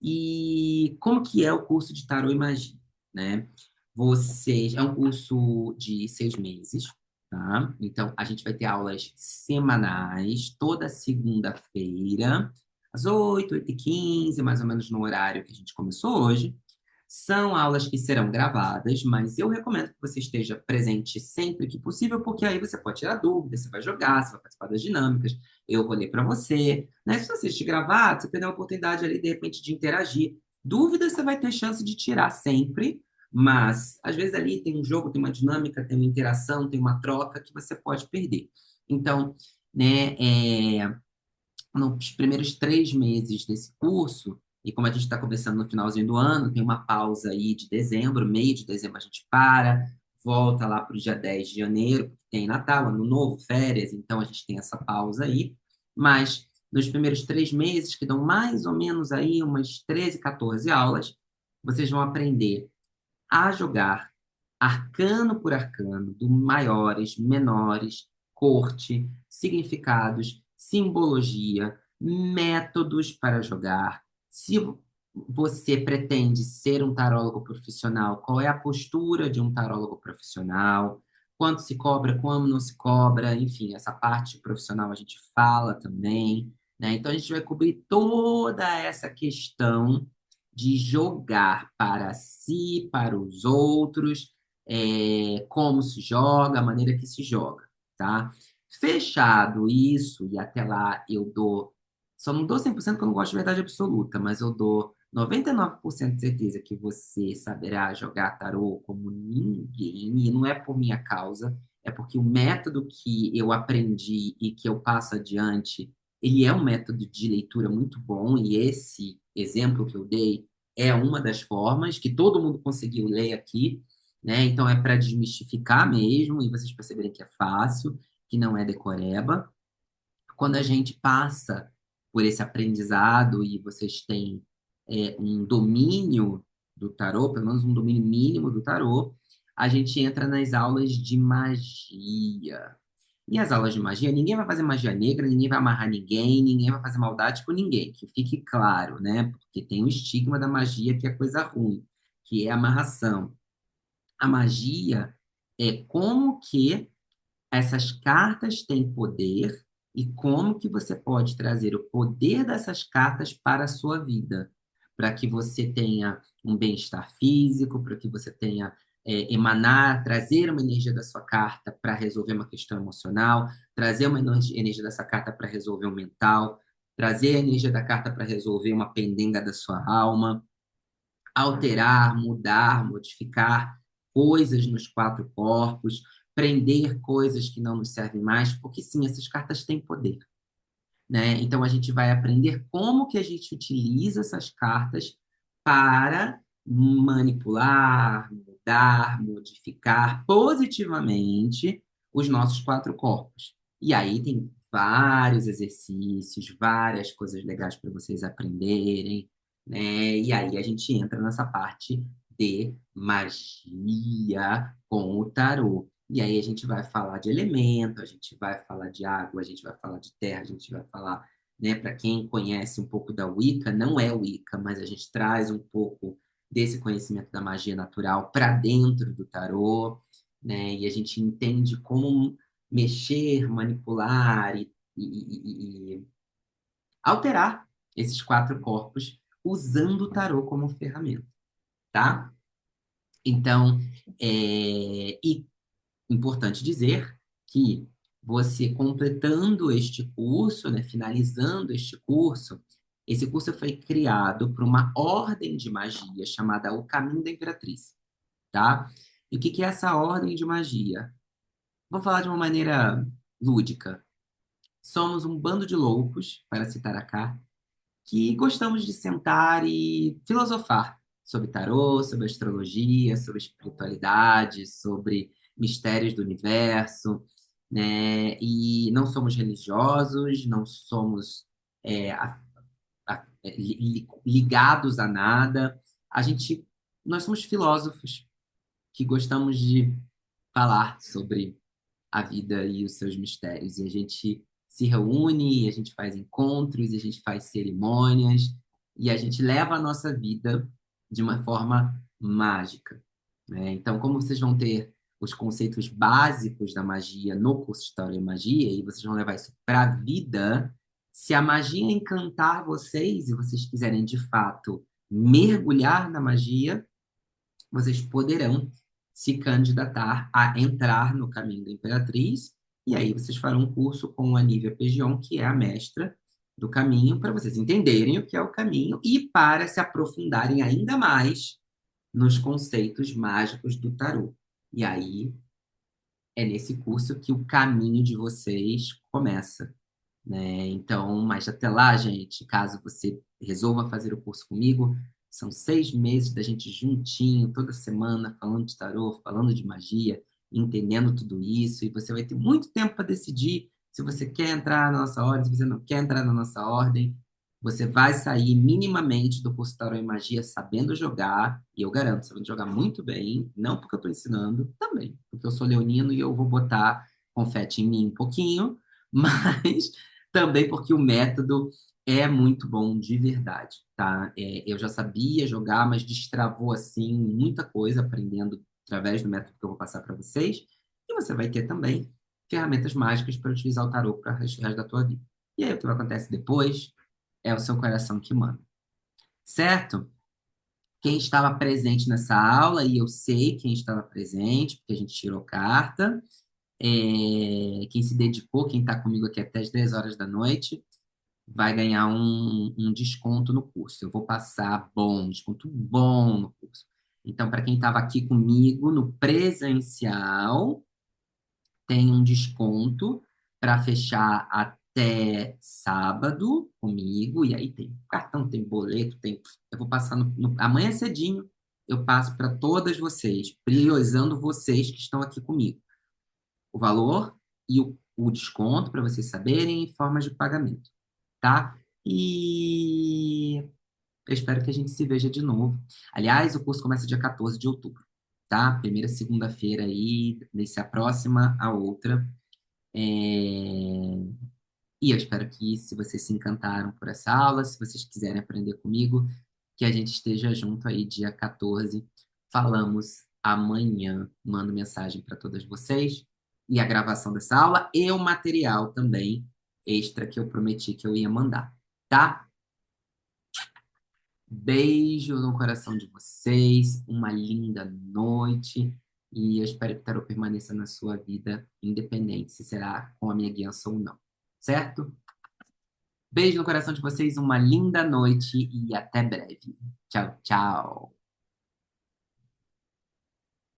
E como que é o curso de Tarô e Magia, né? Vocês, é um curso de 6 meses, tá? Então, a gente vai ter aulas semanais, toda segunda-feira, às 8h15, mais ou menos no horário que a gente começou hoje. São aulas que serão gravadas, mas eu recomendo que você esteja presente sempre que possível, porque aí você pode tirar dúvidas, você vai jogar, você vai participar das dinâmicas, eu vou ler para você, né? Se você assistir gravado, você tem a oportunidade ali, de repente, de interagir. Dúvidas você vai ter chance de tirar sempre, mas às vezes ali tem um jogo, tem uma dinâmica, tem uma interação, tem uma troca que você pode perder. Então, né, nos primeiros 3 meses desse curso, e como a gente está começando no finalzinho do ano, tem uma pausa aí de dezembro, meio de dezembro a gente para, volta lá para o dia 10 de janeiro, porque tem Natal, Ano Novo, férias, então a gente tem essa pausa aí. Mas nos primeiros 3 meses, que dão mais ou menos aí umas 13, 14 aulas, vocês vão aprender a jogar arcano por arcano, do maiores, menores, corte, significados, simbologia, métodos para jogar. Se você pretende ser um tarólogo profissional, qual é a postura de um tarólogo profissional? Quanto se cobra, quando não se cobra, enfim, essa parte profissional a gente fala também, né? Então a gente vai cobrir toda essa questão de jogar para si, para os outros, como se joga, a maneira que se joga, tá? Fechado isso, e até lá eu dou, só não dou 100% porque eu não gosto de verdade absoluta, mas eu dou 99% de certeza que você saberá jogar tarô como ninguém, e não é por minha causa, é porque o método que eu aprendi e que eu passo adiante, ele é um método de leitura muito bom, e esse exemplo que eu dei é uma das formas que todo mundo conseguiu ler aqui, né? Então é para desmistificar mesmo e vocês perceberem que é fácil, que não é decoreba. Quando a gente passa por esse aprendizado e vocês têm um domínio do tarô, pelo menos um domínio mínimo do tarô, a gente entra nas aulas de magia. E as aulas de magia, ninguém vai fazer magia negra, ninguém vai amarrar ninguém, ninguém vai fazer maldade com ninguém, que fique claro, né? Porque tem o estigma da magia que é coisa ruim, que é amarração. A magia é como que essas cartas têm poder e como que você pode trazer o poder dessas cartas para a sua vida, para que você tenha um bem-estar físico, para que você tenha emanar, trazer uma energia da sua carta para resolver uma questão emocional, trazer uma energia dessa carta para resolver um mental, trazer a energia da carta para resolver uma pendenga da sua alma, alterar, mudar, modificar coisas nos 4 corpos, prender coisas que não nos servem mais, porque sim, essas cartas têm poder, né? Então a gente vai aprender como que a gente utiliza essas cartas para manipular, mudar, modificar positivamente os nossos 4 corpos. E aí tem vários exercícios, várias coisas legais para vocês aprenderem, né? E aí a gente entra nessa parte de magia com o tarô. E aí a gente vai falar de elemento, a gente vai falar de água, a gente vai falar de terra, a gente vai falar, né, para quem conhece um pouco da Wicca, não é Wicca, mas a gente traz um pouco desse conhecimento da magia natural para dentro do tarô, né? E a gente entende como mexer, manipular e alterar esses 4 corpos usando o tarô como ferramenta, tá? Então, e importante dizer que você completando este curso, né, finalizando este curso, esse curso foi criado por uma ordem de magia chamada O Caminho da Imperatriz, tá? E o que que é essa ordem de magia? Vou falar de uma maneira lúdica. Somos um bando de loucos, para citar a Cá, que gostamos de sentar e filosofar sobre tarô, sobre astrologia, sobre espiritualidade, sobre mistérios do universo, né? E não somos religiosos, não somos ligados a nada. Nós somos filósofos que gostamos de falar sobre a vida e os seus mistérios. E a gente se reúne, e a gente faz encontros, e a gente faz cerimônias, e a gente leva a nossa vida de uma forma mágica, né? Então, como vocês vão ter os conceitos básicos da magia no curso de História e Magia, e vocês vão levar isso para a vida, se a magia encantar vocês e vocês quiserem de fato mergulhar na magia, vocês poderão se candidatar a entrar no caminho da Imperatriz, e aí vocês farão um curso com a Nívia Pegion, que é a mestra do caminho, para vocês entenderem o que é o caminho e para se aprofundarem ainda mais nos conceitos mágicos do tarô. E aí é nesse curso que o caminho de vocês começa, né? Então, mas até lá, gente, caso você resolva fazer o curso comigo, são 6 meses da gente juntinho, toda semana, falando de tarô, falando de magia, entendendo tudo isso, e você vai ter muito tempo para decidir se você quer entrar na nossa ordem, se você não quer entrar na nossa ordem. Você vai sair minimamente do curso Tarô e Magia sabendo jogar, e eu garanto, sabendo jogar muito bem, não porque eu estou ensinando, também, porque eu sou leonino e eu vou botar confete em mim um pouquinho, mas também porque o método é muito bom de verdade, tá? Eu já sabia jogar, mas destravou, assim, muita coisa aprendendo através do método que eu vou passar para vocês. E você vai ter também ferramentas mágicas para utilizar o tarô para o resto da tua vida. E aí, o que acontece depois é o seu coração que manda, certo? Quem estava presente nessa aula, e eu sei quem estava presente, porque a gente tirou carta, quem se dedicou, quem está comigo aqui até as 10 horas da noite, vai ganhar um desconto no curso. Eu vou passar um desconto bom no curso. Então, para quem estava aqui comigo no presencial, tem um desconto para fechar até sábado comigo. E aí tem cartão, tem boleto, tem. Eu vou passar amanhã cedinho. Eu passo para todas vocês, priorizando vocês que estão aqui comigo. O valor e o desconto para vocês saberem e formas de pagamento, tá? E eu espero que a gente se veja de novo. Aliás, o curso começa dia 14 de outubro, tá? Primeira segunda-feira aí, se aproxima a outra. E eu espero que, se vocês se encantaram por essa aula, se vocês quiserem aprender comigo, que a gente esteja junto aí dia 14. Falamos amanhã. Mando mensagem para todas vocês. E a gravação dessa aula e o material também extra que eu prometi que eu ia mandar, tá? Beijo no coração de vocês, uma linda noite e eu espero que o tarô permaneça na sua vida, independente se será com a minha guiança ou não, certo? Beijo no coração de vocês, uma linda noite e até breve. Tchau, tchau.